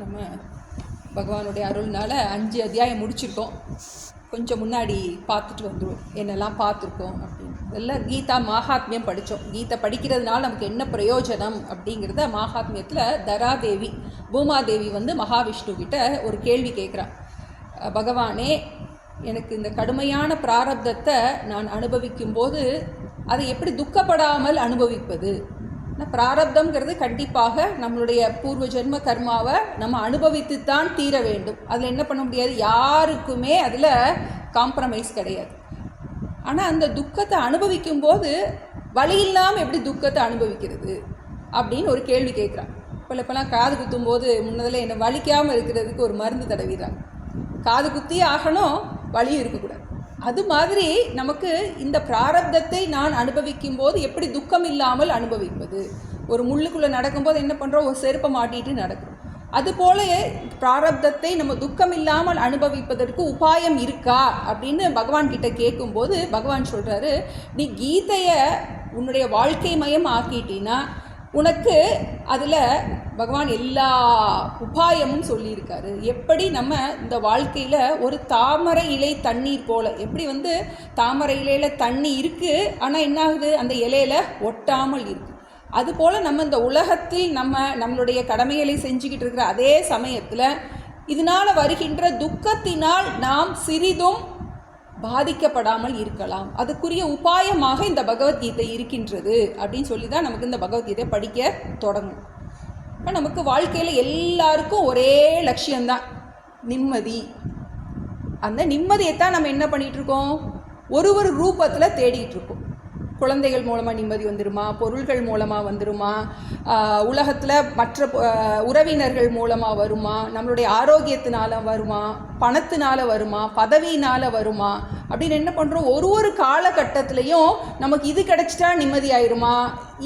நம்ம பகவானுடைய அருள்னால் 5 அத்தியாயம் முடிச்சிருக்கோம். கொஞ்சம் முன்னாடி பார்த்துட்டு வந்துடுவோம் என்னெல்லாம் பார்த்துருக்கோம் அப்படின்னு. இதெல்லாம் கீதா மகாத்மியம் படித்தோம். கீதை படிக்கிறதுனால நமக்கு என்ன பிரயோஜனம் அப்படிங்கிறத மகாத்மியத்தில் தராதேவி பூமாதேவி மகாவிஷ்ணுக்கிட்ட ஒரு கேள்வி கேட்குறான். பகவானே, எனக்கு இந்த கடுமையான பிராரப்தத்தை நான் அனுபவிக்கும்போது அதை எப்படி துக்கப்படாமல் அனுபவிப்பது? பிராரப்தம்ங்கிறது கண்டிப்பாக நம்மளுடைய பூர்வ ஜென்ம கர்மாவை நம்ம அனுபவித்துத்தான் தீர வேண்டும். அதில் என்ன பண்ண முடியாது, யாருக்குமே அதில் காம்ப்ரமைஸ் கிடையாது. ஆனால் அந்த துக்கத்தை அனுபவிக்கும்போது வலி இல்லாமல் எப்படி துக்கத்தை அனுபவிக்கிறது அப்படின்னு ஒரு கேள்வி கேட்குறான். இப்போல்லாம் காது குத்தும்போது முன்னதில் என்னை வலிக்காமல் இருக்கிறதுக்கு ஒரு மருந்து தடவிடுறாங்க. காது குத்தி ஆகணும், வலியும் இருக்கக்கூடாது. அது மாதிரி நமக்கு இந்த பிராரப்தத்தை நான் அனுபவிக்கும் போது எப்படி துக்கம் இல்லாமல் அனுபவிப்பது? ஒரு முள்ளுக்குள்ளே நடக்கும்போது என்ன பண்ணுறோம், ஒரு செருப்பை மாட்டிட்டு நடக்கிறோம். அதுபோல பிராரப்தத்தை நம்ம துக்கம் இல்லாமல் அனுபவிப்பதற்கு உபாயம் இருக்கா அப்படின்னு பகவான் கிட்ட கேட்கும்போது பகவான் சொல்கிறாரு, நீ கீதையை உன்னுடைய வாழ்க்கை மயம் ஆக்கிட்டினா உனக்கு அதில் பகவான் எல்லா உபாயமும் சொல்லியிருக்காரு. எப்படி நம்ம இந்த வாழ்க்கையில் ஒரு தாமரை இலை தண்ணீர் போல், எப்படி தாமரை இலையில் தண்ணி இருக்குது ஆனால் என்ன ஆகுது, அந்த இலையில் ஒட்டாமல் இருக்குது. அதுபோல் நம்ம இந்த உலகத்தில் நம்மளுடைய கடமைகளை செஞ்சுக்கிட்டு இருக்கிற அதே சமயத்தில் இதனால் வருகின்ற துக்கத்தினால் நாம் சிறிதும் பாதிக்கப்படாமல் இருக்கலாம். அதுக்குரிய உபாயமாக இந்த பகவத்கீதை இருக்கின்றது அப்படின்னு சொல்லி தான் நமக்கு இந்த பகவத்கீதை படிக்க தொடங்கும். இப்போ நமக்கு வாழ்க்கையில் எல்லாருக்கும் ஒரே லட்சியம்தான், நிம்மதி. அந்த நிம்மதியைத்தான் நம்ம என்ன பண்ணிகிட்ருக்கோம், ஒரு ரூபத்தில் தேடிகிட்டு இருக்கோம். குழந்தைகள் மூலமாக நிம்மதி வந்துடுமா, பொருள்கள் மூலமாக வந்துடுமா, உலகத்தில் மற்ற உறவினர்கள் மூலமாக வருமா, நம்மளுடைய ஆரோக்கியத்தினால வருமா, பணத்தினால வருமா, பதவியினால் வருமா அப்படின்னு என்ன பண்ணுறோம், ஒரு காலகட்டத்திலையும் நமக்கு இது கிடச்சிட்டா நிம்மதி ஆயிடுமா,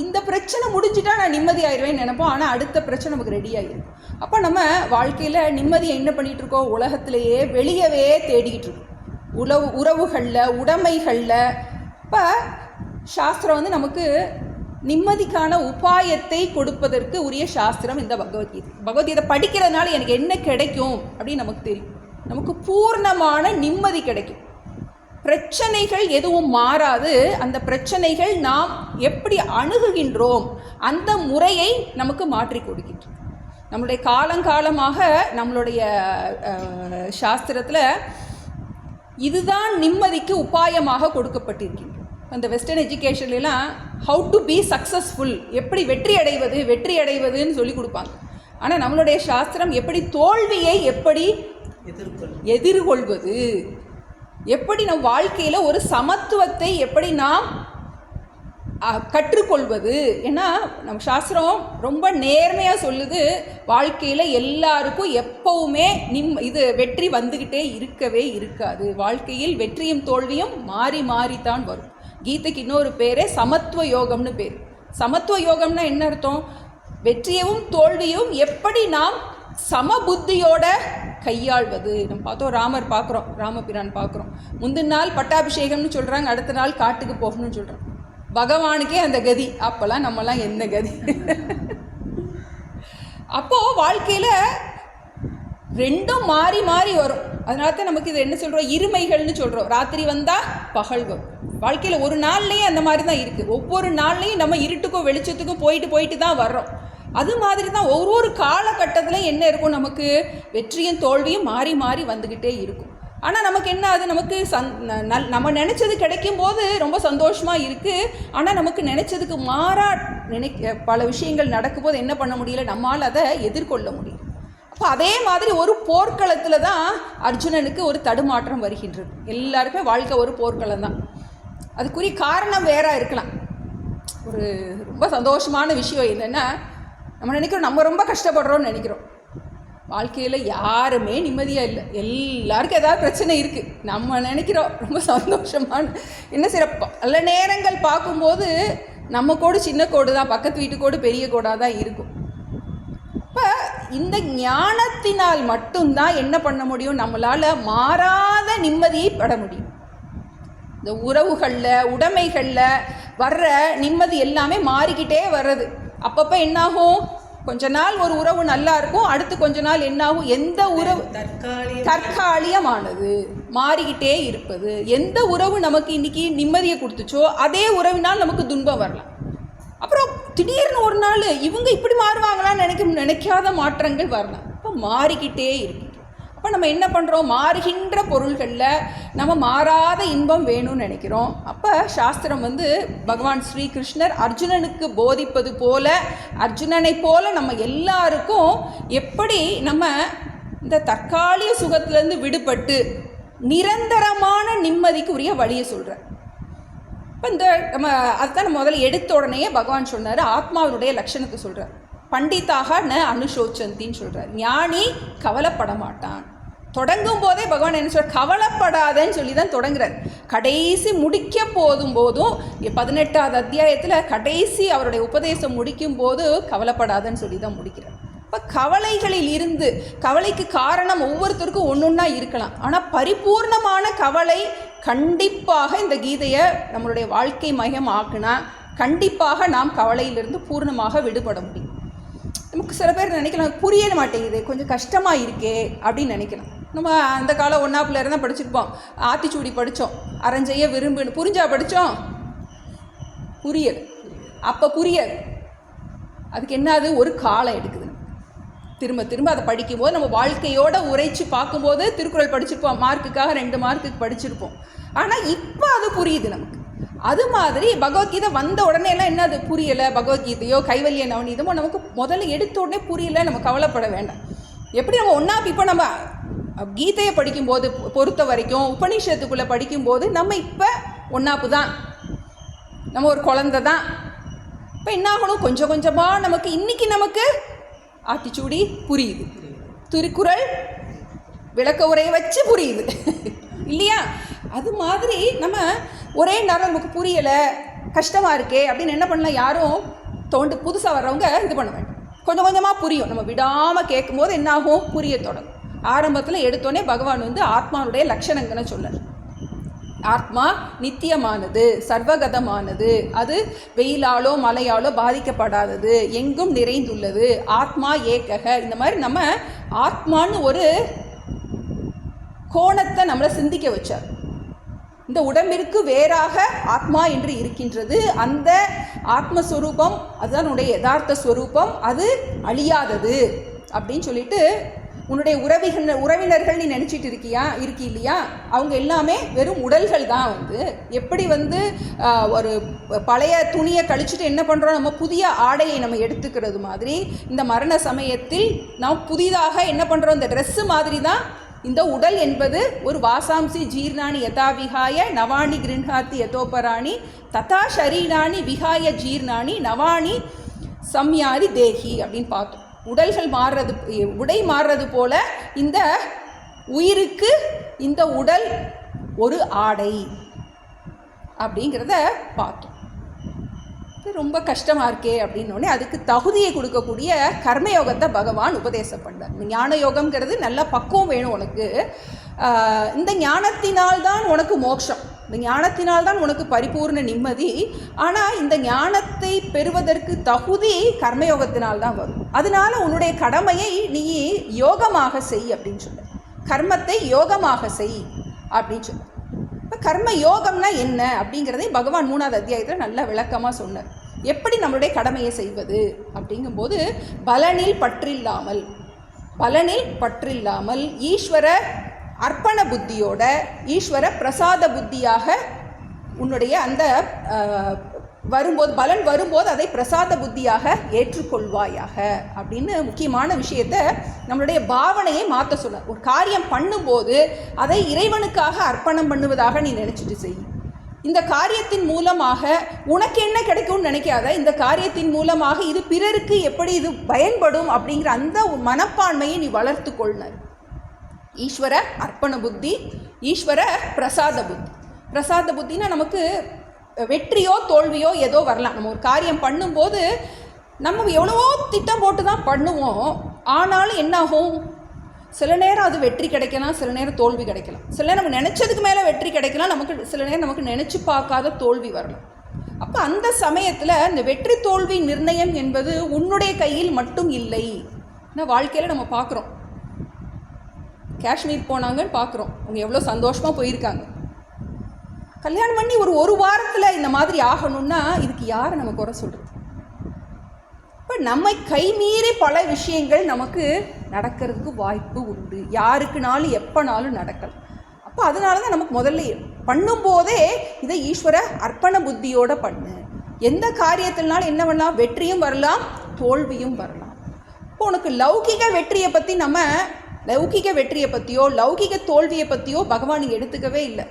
இந்த பிரச்சனை முடிஞ்சிட்டா நான் நிம்மதி ஆயிடுவேன்னு நினைப்போம். ஆனால் அடுத்த பிரச்சனை நமக்கு ரெடி ஆகிடும். அப்போ நம்ம வாழ்க்கையில் நிம்மதியை என்ன பண்ணிகிட்ருக்கோம், உலகத்திலேயே வெளியவே தேடிக்கிட்டு இருக்கோம், உறவுகளில், உடைமைகளில். இப்போ சாஸ்திரம் நமக்கு நிம்மதிக்கான உபாயத்தை கொடுப்பதற்கு உரிய சாஸ்திரம் இந்த பகவத்கீதை. பகவத்கீதை படிக்கிறதுனால எனக்கு என்ன கிடைக்கும் அப்படின்னு நமக்கு தெரியும். நமக்கு பூர்ணமான நிம்மதி கிடைக்கும். பிரச்சனைகள் எதுவும் மாறாது. அந்த பிரச்சனைகள் நாம் எப்படி அணுகுகின்றோம் அந்த முறையை நமக்கு மாற்றி கொடுக்கின்றோம். நம்மளுடைய காலங்காலமாக நம்மளுடைய சாஸ்திரத்தில் இதுதான் நிம்மதிக்கு உபாயமாக கொடுக்கப்பட்டிருக்கின்றோம். அந்த வெஸ்டர்ன் எஜுகேஷன்லாம் ஹவு டு பி சக்ஸஸ்ஃபுல், எப்படி வெற்றி அடைவதுன்னு சொல்லி கொடுப்பாங்க. ஆனால் நம்மளுடைய சாஸ்திரம் எப்படி தோல்வியை எப்படி எதிர்கொள்வது, எப்படி நம் வாழ்க்கையில் ஒரு சமத்துவத்தை எப்படி நாம் கற்றுக்கொள்வது. ஏன்னா நம்ம சாஸ்திரம் ரொம்ப நேர்மையாக சொல்லுது, வாழ்க்கையில் எல்லாருக்கும் எப்பவுமே இது வெற்றி வந்துக்கிட்டே இருக்கவே இருக்காது. வாழ்க்கையில் வெற்றியும் தோல்வியும் மாறி மாறித்தான் வரும். கீதைக்கு இன்னொரு பேரே சமத்துவ யோகம்னு பேர். சமத்துவ யோகம்னா என்ன அர்த்தம், வெற்றியும் தோல்வியும் எப்படி நாம் சமபுத்தியோட கையாள்வது. நம்ம பார்த்தோம், ராமர் பார்க்குறோம், ராமபிரான் பார்க்குறோம். முந்தின நாள் பட்டாபிஷேகம்னு சொல்கிறாங்க, அடுத்த நாள் காட்டுக்கு போகணும்னு சொல்கிறோம். பகவானுக்கே அந்த கதி, அப்போல்லாம் நம்மலாம் என்ன கதி? அப்போது வாழ்க்கையில் ரெண்டும் மாறி மாறி வரும். அதனால தான் நமக்கு இது என்ன சொல்கிறோம், இருமைகள்னு சொல்கிறோம். ராத்திரி வந்தால் பகல் வரும். வாழ்க்கையில் ஒரு நாள்லேயே அந்த மாதிரி தான் இருக்குது. ஒவ்வொரு நாள்லேயும் நம்ம இருட்டுக்கும் வெளிச்சத்துக்கும் போயிட்டு தான் வர்றோம். அது மாதிரி தான் ஒவ்வொரு காலகட்டத்தில் என்ன இருக்கும், நமக்கு வெற்றியும் தோல்வியும் மாறி மாறி வந்துக்கிட்டே இருக்கும். ஆனால் நமக்கு என்ன, அது நமக்கு நம்ம நினச்சது கிடைக்கும் போது ரொம்ப சந்தோஷமாக இருக்குது. ஆனால் நமக்கு நினச்சதுக்கு பல விஷயங்கள் நடக்கும்போது என்ன பண்ண முடியல, நம்மால் அதை எதிர்கொள்ள முடியும். அப்போ அதே மாதிரி ஒரு போர்க்களத்தில் தான் அர்ஜுனனுக்கு ஒரு தடுமாற்றம் வருகின்றது. எல்லாருக்குமே வாழ்க்கை ஒரு போர்க்களம் தான். அதுக்குரிய காரணம் வேறா இருக்கலாம். ஒரு ரொம்ப சந்தோஷமான விஷயம் என்னென்னா, நம்ம நினைக்கிறோம் நம்ம ரொம்ப கஷ்டப்படுறோம்னு நினைக்கிறோம். வாழ்க்கையில் யாருமே நிம்மதியாக இல்லை, எல்லாருக்கும் ஏதாவது பிரச்சனை இருக்குது. நம்ம நினைக்கிறோம் ரொம்ப சந்தோஷமான என்ன சிறப்பு. பல நேரங்கள் பார்க்கும்போது நம்ம கோடு சின்ன கோடு தான், பக்கத்து வீட்டு கோடு பெரிய கோடாக தான் இருக்கும். இப்போ இந்த ஞானத்தினால் மட்டும்தான் என்ன பண்ண முடியும், நம்மளால் மாறாத நிம்மதியை பெற முடியும். இந்த உறவுகளில், உடைமைகளில் வர்ற நிம்மதி எல்லாமே மாறிக்கிட்டே வர்றது. அப்பப்போ என்னாகும், கொஞ்ச நாள் ஒரு உறவு நல்லா இருக்கும், அடுத்து கொஞ்ச நாள் என்னாகும், எந்த உறவு தற்காலிகமானது, மாறிக்கிட்டே இருப்பது. எந்த உறவு நமக்கு இன்னைக்கு நிம்மதியை கொடுத்துச்சோ அதே உறவினால் நமக்கு துன்பம் வரலாம். அப்புறம் திடீர்னு ஒரு நாள் இவங்க இப்படி மாறுவாங்களான்னு நினைக்காத மாற்றங்கள் வரலாம். இப்போ மாறிக்கிட்டே இருக்கு. அப்போ நம்ம என்ன பண்ணுறோம், மாறுகின்ற பொருள்களில் நம்ம மாறாத இன்பம் வேணும்னு நினைக்கிறோம். அப்போ சாஸ்திரம் பகவான் ஸ்ரீகிருஷ்ணர் அர்ஜுனனுக்கு போதிப்பது போல, அர்ஜுனனை போல நம்ம எல்லாருக்கும் எப்படி நம்ம இந்த தற்காலிக சுகத்திலேருந்து விடுபட்டு நிரந்தரமான நிம்மதிக்கு உரிய வழியை சொல்கிறேன். இப்போ அதுதான் நம்ம முதல்ல எடுத்த உடனேயே பகவான் சொன்னார், ஆத்மாவினுடைய லட்சணத்தை சொல்கிறார். பண்டிதாக ந அனுஷோச்சந்தின்னு சொல்கிறார். ஞானி கவலைப்பட மாட்டான். தொடங்கும் போதே பகவான் என்ன சொல்ற, கவலைப்படாதன்னு சொல்லி தான் தொடங்குறார். கடைசி முடிக்க போதும் 18வது அத்தியாயத்தில் கடைசி அவருடைய உபதேசம் முடிக்கும் போது கவலைப்படாதன்னு சொல்லி தான் முடிக்கிறார். இப்போ கவலைகளில் இருந்து, கவலைக்கு காரணம் ஒவ்வொருத்தருக்கும் ஒன்றா இருக்கலாம், ஆனால் பரிபூர்ணமான கவலை கண்டிப்பாக இந்த கீதையை நம்மளுடைய வாழ்க்கை மையம் ஆக்குனா கண்டிப்பாக நாம் கவலையிலிருந்து பூர்ணமாக விடுபட முடியும். நமக்கு சில பேர் நினைக்கலாம், புரிய மாட்டேங்குது, கொஞ்சம் கஷ்டமாக இருக்கே அப்படின்னு நினைக்கலாம். நம்ம அந்த காலம் 1ஆப்புல இருந்தால் படிச்சிருப்போம், ஆத்திச்சூடி படித்தோம், அரைஞ்சைய விரும்புன்னு. புரிஞ்சா படித்தோம்? புரியல். அப்போ புரியல் அதுக்கு என்னது, ஒரு காலம் எடுக்குது. திரும்ப திரும்ப அதை படிக்கும்போது நம்ம வாழ்க்கையோடு உரைச்சி பார்க்கும்போது திருக்குறள் படிச்சிருப்போம், மார்க்குக்காக 2 மார்க்குக்கு படிச்சிருப்போம். ஆனால் இப்போ அது புரியுது நமக்கு. அது மாதிரி பகவத்கீதை வந்த உடனே எல்லாம் என்ன, அது புரியலை, பகவத்கீதையோ கைவல்ய நவநீதமோ நமக்கு முதல்ல எடுத்த உடனே புரியலை, நம்ம கவலைப்பட வேண்டாம். எப்படி நம்ம இப்போ நம்ம கீதையை படிக்கும்போது பொறுத்த வரைக்கும், உபநிஷத்துக்குள்ளே படிக்கும்போது நம்ம இப்போ ஒன்றாப்பு தான், நம்ம ஒரு குழந்தை தான். இப்போ என்ன ஆகணும், கொஞ்சம் கொஞ்சமாக நமக்கு இன்றைக்கி நமக்கு ஆத்திச்சூடி புரியுது, திருக்குறள் விளக்க உரையை வச்சு புரியுது இல்லையா? அது மாதிரி நம்ம ஒரே நேரம் நமக்கு புரியலை, கஷ்டமாக இருக்கே அப்படின்னு என்ன பண்ணலாம், யாரும் புதுசாக வர்றவங்க இது பண்ண வேண்டாம். கொஞ்சம் கொஞ்சமாக புரியும். நம்ம விடாமல் கேட்கும்போது என்னாகும், புரிய தொடங்கும். ஆரம்பத்தில் எடுத்தோடனே பகவான் ஆத்மாவுடைய லட்சணங்களை சொல்ல, ஆத்மா நித்தியமானது, சர்வகதமானது, அது வெயிலாலோ மழையாலோ பாதிக்கப்படாதது, எங்கும் நிறைந்துள்ளது, ஆத்மா ஏகக. இந்த மாதிரி நம்ம ஆத்மான்னு ஒரு கோணத்தை நம்மளை சிந்திக்க வச்சார். இந்த உடம்பிற்கு வேறாக ஆத்மா என்று இருக்கின்றது, அந்த ஆத்மஸ்வரூபம் அதுதான் உன்னுடைய யதார்த்த ஸ்வரூபம், அது அழியாதது அப்படின்னு சொல்லிட்டு, உன்னுடைய உறவினர்கள் நீ நினச்சிட்டு இருக்கி இல்லையா, அவங்க எல்லாமே வெறும் உடல்கள் தான். எப்படி ஒரு பழைய துணியை கழிச்சுட்டு என்ன பண்ணுறோம், நம்ம புதிய ஆடையை நம்ம எடுத்துக்கிறது மாதிரி இந்த மரண சமயத்தில் நாம் புதிதாக என்ன பண்ணுறோம், இந்த ட்ரெஸ்ஸு மாதிரி தான் இந்த உடல் என்பது. ஒரு வாசாம்சி ஜீர்ணானி யதா விஹாய நவானி கிருஹாத்தி யதோபராணி ததா ஷரீராணி விஹாய ஜீர்ணானி நவானி சம்யாதி தேகி அப்படின்னு பார்த்தோம். உடல்கள் மாறுறது, உடை மாறுறது போல இந்த உயிருக்கு இந்த உடல் ஒரு ஆடை அப்படிங்கிறத பார்த்தோம். ரொம்ப கஷ்டமாக இருக்கே அப்படின்னோடனே அதுக்கு தகுதியை கொடுக்கக்கூடிய கர்மயோகத்தை பகவான் உபதேசம் பண்ணார். ஞான யோகம்ங்கிறது நல்ல பக்குவம் வேணும் உனக்கு. இந்த ஞானத்தினால்தான் உனக்கு மோட்சம், இந்த ஞானத்தினால்தான் உனக்கு பரிபூர்ண நிம்மதி. ஆனால் இந்த ஞானத்தை பெறுவதற்கு தகுதி கர்மயோகத்தினால்தான் வரும். அதனால உன்னுடைய கடமையை நீ யோகமாக செய் அப்படின்னு சொல்ல, கர்மத்தை யோகமாக செய் அப்படின்னு சொல்ல. இப்போ கர்ம யோகம்னா என்ன அப்படிங்கிறதை பகவான் 3வது அத்தியாயத்தில் நல்லா விளக்கமாக சொன்னார். எப்படி நம்மளுடைய கடமையை செய்வது அப்படிங்கும்போது, பலனில் பற்றில்லாமல் ஈஸ்வர அர்ப்பண புத்தியோட, ஈஸ்வர பிரசாத புத்தியாக உன்னுடைய அந்த பலன் வரும்போது அதை பிரசாத புத்தியாக ஏற்றுக்கொள்வாயாக அப்படின்னு முக்கியமான விஷயத்தை நம்மளுடைய பாவனையை மாற்ற சொன்னார். ஒரு காரியம் பண்ணும்போது அதை இறைவனுக்காக அர்ப்பணம் பண்ணுவதாக நீ நினச்சிட்டு செய். இந்த காரியத்தின் மூலமாக உனக்கு என்ன கிடைக்கும்னு நினைக்காத, இந்த காரியத்தின் மூலமாக இது பிறருக்கு எப்படி இது பயன்படும் அப்படிங்கிற அந்த மனப்பான்மையை நீ வளர்த்து கொள்னர். ஈஸ்வர அர்ப்பண புத்தி, ஈஸ்வர பிரசாத புத்தி. பிரசாத புத்தினா நமக்கு வெற்றியோ தோல்வியோ ஏதோ வரலாம். நம்ம ஒரு காரியம் பண்ணும்போது நம்ம எவ்வளவோ திட்டம் போட்டு தான் பண்ணுவோம். ஆனாலும் என்னாகும், சில நேரம் அது வெற்றி கிடைக்கலாம், சில நேரம் தோல்வி கிடைக்கலாம். சில நேரம் நம்ம நினச்சதுக்கு மேலே வெற்றி கிடைக்கலாம், சில நேரம் நமக்கு நினச்சி பார்க்காத தோல்வி வரலாம். அப்போ அந்த சமயத்தில் இந்த வெற்றி தோல்வி நிர்ணயம் என்பது உன்னுடைய கையில் மட்டும் இல்லை. ஆனால் வாழ்க்கையில் நம்ம பார்க்குறோம், காஷ்மீர் போனாங்கன்னு பார்க்குறோம், அவங்க எவ்வளோ சந்தோஷமாக போயிருக்காங்க. கல்யாணம் பண்ணி ஒரு வாரத்தில் இந்த மாதிரி ஆகணும்னா இதுக்கு யாரை நம்ம குறை சொல்கிறது? இப்போ நம்ம கை மீறி பல விஷயங்கள் நமக்கு நடக்கிறதுக்கு வாய்ப்பு உண்டு, யாருக்குனாலும் எப்போனாலும் நடக்கலாம். அப்போ அதனால தான் நமக்கு முதல்ல பண்ணும்போதே இதை ஈஸ்வர அர்ப்பண புத்தியோடு பண்ணு. எந்த காரியத்தினாலும் என்ன பண்ணலாம், வெற்றியும் வரலாம் தோல்வியும் வரலாம். இப்போ உனக்கு லௌகிக வெற்றியை பற்றி நம்ம லௌகிக வெற்றியை பற்றியோ லௌகிக தோல்வியை பற்றியோ பகவான் இங்கே எடுத்துக்கவே இல்லை.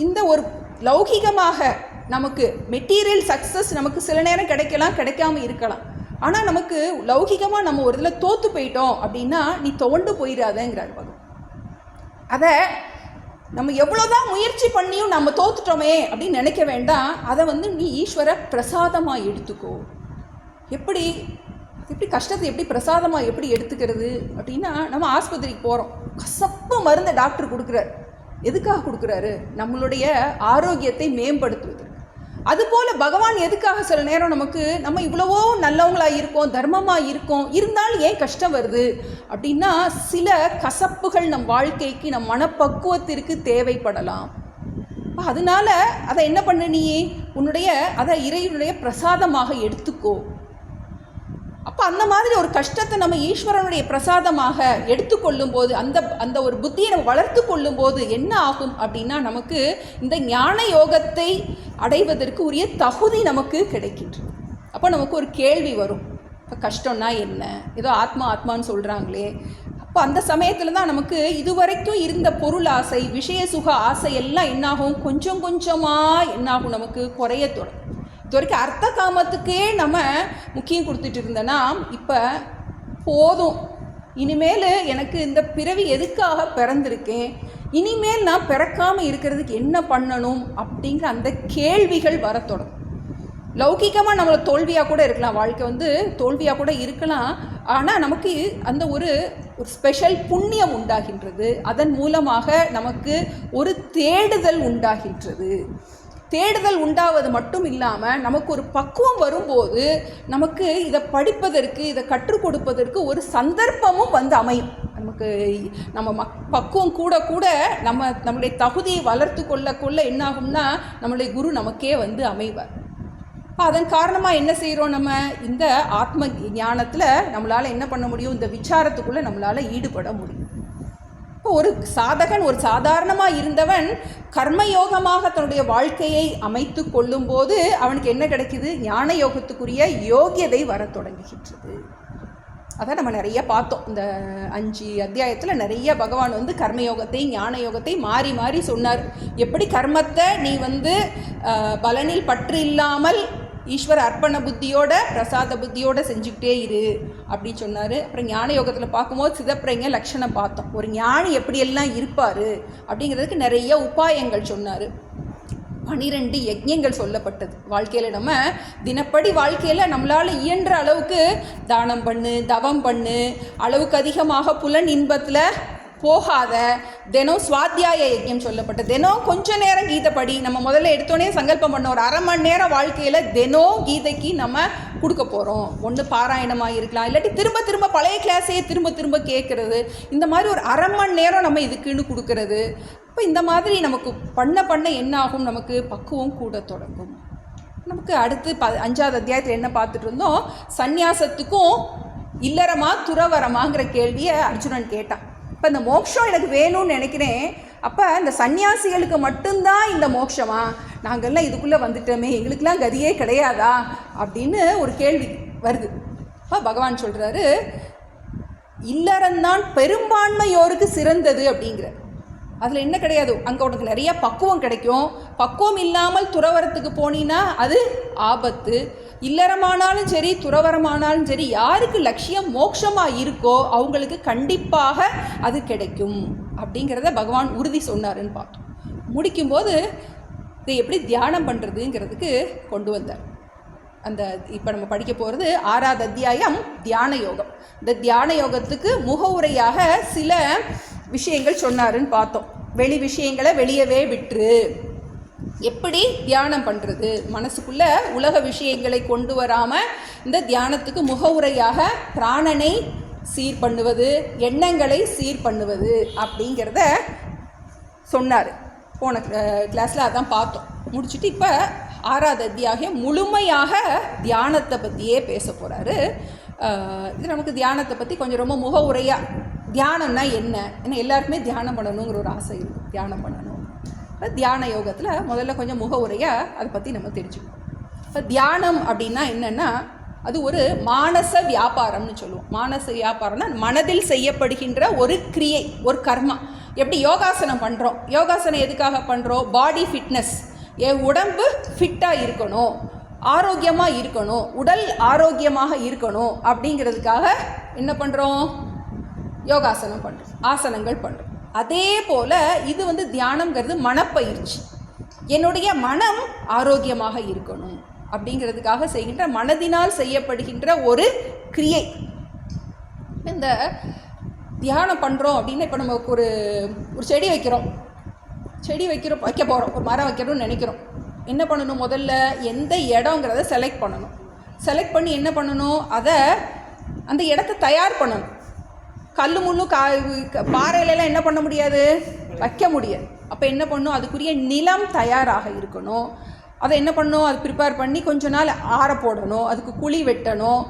இந்த ஒரு லௌகிகமாக நமக்கு மெட்டீரியல் சக்ஸஸ் நமக்கு சில நேரம் கிடைக்கலாம், கிடைக்காம இருக்கலாம். ஆனால் நமக்கு லௌகிகமாக நம்ம ஒரு இதில் தோற்று போயிட்டோம் அப்படின்னா நீ தோண்டு போயிடாதேங்கிறார் பகவான். அதை நம்ம எவ்வளோதான் முயற்சி பண்ணியும் நம்ம தோத்துட்டோமே அப்படின்னு நினைக்க வேண்டாம். அதை நீ ஈஸ்வர பிரசாதமாக எடுத்துக்கோ. எப்படி கஷ்டத்தை எப்படி பிரசாதமாக எப்படி எடுத்துக்கிறது அப்படின்னா, நம்ம ஆஸ்பத்திரிக்கு போகிறோம், கசப்பு மருந்தை டாக்டர் கொடுக்குறாரு. எதுக்காக கொடுக்குறாரு? நம்மளுடைய ஆரோக்கியத்தை மேம்படுத்துவது. அதுபோல் பகவான் எதுக்காக சில நேரம் நம்ம இவ்வளவோ நல்லவங்களாக இருக்கோம், தர்மமாக இருக்கோம், இருந்தாலும் ஏன் கஷ்டம் வருது அப்படின்னா சில கசப்புகள் நம் வாழ்க்கைக்கு நம் மனப்பக்குவத்திற்கு தேவைப்படலாம். அதனால அதை என்ன பண்ண, நீ அதை இறைவனுடைய பிரசாதமாக எடுத்துக்கோ. அப்போ அந்த மாதிரி ஒரு கஷ்டத்தை நம்ம ஈஸ்வரனுடைய பிரசாதமாக எடுத்துக்கொள்ளும் போது அந்த ஒரு புத்தியை நம்ம வளர்த்து கொள்ளும் போது என்ன ஆகும் அப்படின்னா நமக்கு இந்த ஞான யோகத்தை அடைவதற்கு உரிய தகுதி நமக்கு கிடைக்கின்றது. அப்போ நமக்கு ஒரு கேள்வி வரும், இப்போ கஷ்டம்னா என்ன, ஏதோ ஆத்மான்னு சொல்கிறாங்களே. அப்போ அந்த சமயத்தில் தான் நமக்கு இதுவரைக்கும் இருந்த பொருள் ஆசை, விஷய சுக ஆசை எல்லாம் என்னாகும், கொஞ்சம் கொஞ்சமாக என்னாகும், நமக்கு குறைய தொடங்கும். இது வரைக்கும் அர்த்த காமத்துக்கே நம்ம முக்கியம் கொடுத்துட்டு இருந்தேன்னா இப்போ போதும், இனிமேல் எனக்கு இந்த பிறவி எதுக்காக பிறந்திருக்கேன், இனிமேல் நான் பிறக்காமல் இருக்கிறதுக்கு என்ன பண்ணணும் அப்படிங்கிற அந்த கேள்விகள் வர தொடங்கும். லௌகிகமாக நம்மளை தோல்வியாக கூட இருக்கலாம், வாழ்க்கை தோல்வியாக கூட இருக்கலாம். ஆனால் நமக்கு அந்த ஒரு ஸ்பெஷல் புண்ணியம் உண்டாகின்றது. அதன் மூலமாக நமக்கு ஒரு தேடுதல் உண்டாகின்றது. தேடுதல் உண்டாவது மட்டும் இல்லாமல் நமக்கு ஒரு பக்குவம் வரும்போது நமக்கு இதை படிப்பதற்கு, இதை கற்றுக் கொடுப்பதற்கு ஒரு சந்தர்ப்பமும் அமையும். நமக்கு நம்ம பக்குவம் கூட நம்மளுடைய தகுதியை வளர்த்து கொள்ள என்னாகும்னா நம்மளுடைய குரு நமக்கே அமைவார். அதன் காரணமாக என்ன செய்கிறோம், நம்ம இந்த ஆத்ம ஞானத்தில் நம்மளால் என்ன பண்ண முடியும், இந்த விசாரத்துக்குள்ளே நம்மளால் ஈடுபட முடியும். இப்போ ஒரு சாதகன், ஒரு சாதாரணமாக இருந்தவன் கர்மயோகமாக தன்னுடைய வாழ்க்கையை அமைத்து கொள்ளும்போது அவனுக்கு என்ன கிடைக்கிது, ஞான யோகத்துக்குரிய யோகியதை வர தொடங்குகின்றது. அதான் நம்ம நிறைய பார்த்தோம். இந்த 5 அத்தியாயத்தில் நிறைய பகவான் கர்மயோகத்தை ஞான யோகத்தை மாறி மாறி சொன்னார். எப்படி கர்மத்தை நீ பலனில் பற்று இல்லாமல் ஈஸ்வர அர்ப்பண புத்தியோட பிரசாத புத்தியோட செஞ்சுக்கிட்டே இரு அப்படின்னு சொன்னார். அப்புறம் ஞான யோகத்தில் பார்க்கும்போது சிதப்பிரங்க லட்சணம் பார்த்தோம். ஒரு ஞானி எப்படியெல்லாம் இருப்பார் அப்படிங்கிறதுக்கு நிறைய உபாயங்கள் சொன்னார். 12 யஜ்ஞங்கள் சொல்லப்பட்டது. வாழ்க்கையில் நம்ம தினப்படி வாழ்க்கையில் நம்மளால் இயன்ற அளவுக்கு தானம் பண்ணு, தவம் பண்ணு, அளவுக்கு அதிகமாக புலன் இன்பத்தில் போகாத, தினம் சுவாத்தியாய யஜ்ஞம் சொல்லப்பட்டது. தினம் கொஞ்ச நேரம் கீதை படி. நம்ம முதல்ல எடுத்தோடனே சங்கல்பம் பண்ண ஒரு அரை மணி நேரம் வாழ்க்கையில் தினம் கீதைக்கு நம்ம கொடுக்க போகிறோம். ஒன்று பாராயணமாக இருக்கலாம், இல்லாட்டி திரும்ப திரும்ப பழைய கிளாஸையே திரும்ப திரும்ப கேட்குறது. இந்த மாதிரி ஒரு அரை மணி நேரம் நம்ம இதுக்குன்னு கொடுக்கறது. இப்போ இந்த மாதிரி நமக்கு பண்ண என்ன ஆகும், நமக்கு பக்குவம் கூட தொடங்கும். நமக்கு அடுத்து 5வது அத்தியாயத்தில் என்ன பார்த்துட்டு இருந்தோம், சந்நியாசத்துக்கும் இல்லறமா துறவரமாங்கிற கேள்வியை அர்ஜுனன் கேட்டான். இப்போ இந்த மோட்சம் எனக்கு வேணும்னு நினைக்கிறேன், அப்போ இந்த சன்னியாசிகளுக்கு மட்டும்தான் இந்த மோட்சமா, நாங்கள்லாம் இதுக்குள்ளே வந்துட்டோமே, எங்களுக்கெல்லாம் கதியே கிடையாதா அப்படின்னு ஒரு கேள்வி வருது. அப்போ பகவான் சொல்கிறாரு, இல்லறந்தான் பெரும்பான்மையோருக்கு சிறந்தது அப்படிங்கிற. அதில் என்ன கிடையாது, அங்கே உனக்கு நிறைய பக்குவம் கிடைக்கும். பக்குவம் இல்லாமல் துறவரத்துக்கு போனீன்னா அது ஆபத்து. இல்லறமானாலும் சரி துறவரமானாலும் சரி, யாருக்கு லட்சியம் மோட்சமாக இருக்கோ அவங்களுக்கு கண்டிப்பாக அது கிடைக்கும் அப்படிங்கிறத பகவான் உறுதி சொன்னாருன்னு பார்த்தோம். முடிக்கும்போது இதை எப்படி தியானம் பண்ணுறதுங்கிறதுக்கு கொண்டு வந்தார். அந்த இப்போ நம்ம படிக்க போகிறது 6வது அத்தியாயம் தியான யோகம். இந்த தியான யோகத்துக்கு முகவுரையாக சில விஷயங்கள் சொன்னாருன்னு பார்த்தோம். வெளி விஷயங்களை வெளியவே விட்டுரு, எப்படி தியானம் பண்ணுறது, மனசுக்குள்ளே உலக விஷயங்களை கொண்டு வராமல் இந்த தியானத்துக்கு முகவுரையாக பிராணனை சீர் பண்ணுவது, எண்ணங்களை சீர் பண்ணுவது அப்படிங்கிறத சொன்னார். போன கிளாஸில் அதான் பார்த்தோம். முடிச்சுட்டு இப்போ 6வது அத்தியாயம் முழுமையாக தியானத்தை பற்றியே பேச போகிறாரு. இது நமக்கு தியானத்தை பற்றி கொஞ்சம் ரொம்ப முகவுரையாக, தியானம்னா என்ன, ஏன்னா எல்லாருக்குமே தியானம் பண்ணணுங்கிற ஒரு ஆசை இருக்கும், தியானம் பண்ணணும். இப்போ தியான யோகத்தில் முதல்ல கொஞ்சம் முகவுரையாக அதை பற்றி நம்ம தெரிஞ்சுக்கணும். இப்போ தியானம் அப்படின்னா என்னென்னா, அது ஒரு மானச வியாபாரம்னு சொல்லுவோம். மானச வியாபாரம்னா மனதில் செய்யப்படுகின்ற ஒரு கிரியை, ஒரு கர்மா. எப்படி யோகாசனம் பண்ணுறோம், யோகாசனம் எதுக்காக பண்ணுறோம்? பாடி ஃபிட்னஸ், என் உடம்பு ஃபிட்டாக இருக்கணும், ஆரோக்கியமாக இருக்கணும், உடல் ஆரோக்கியமாக இருக்கணும் அப்படிங்கிறதுக்காக என்ன பண்ணுறோம்? யோகாசனம் பண்ணுறோம், ஆசனங்கள் பண்ணுறோம். அதே போல் இது தியானம்ங்கிறது மனப்பயிற்சி. என்னுடைய மனம் ஆரோக்கியமாக இருக்கணும் அப்படிங்கிறதுக்காக செய்கின்ற, மனதினால் செய்யப்படுகின்ற ஒரு கிரியை. இந்த தியானம் பண்ணுறோம் அப்படின்னா, இப்போ நமக்கு ஒரு செடி வைக்கிறோம், வைக்க போகிறோம், ஒரு மரம் வைக்கிறோம்னு நினைக்கிறோம். என்ன பண்ணணும்? முதல்ல எந்த இடங்கிறத செலக்ட் பண்ணணும். செலக்ட் பண்ணி என்ன பண்ணணும்? அதை அந்த இடத்த தயார் பண்ணணும். கல் முள்ளு பாறையிலலாம் என்ன பண்ண முடியாது, வைக்க முடியாது. அப்போ என்ன பண்ணணும்? அதுக்குரிய நிலம் தயாராக இருக்கணும். அதை என்ன பண்ணணும்? அது ப்ரிப்பேர் பண்ணி கொஞ்ச நாள் ஆற போடணும், அதுக்கு குழி வெட்டணும்.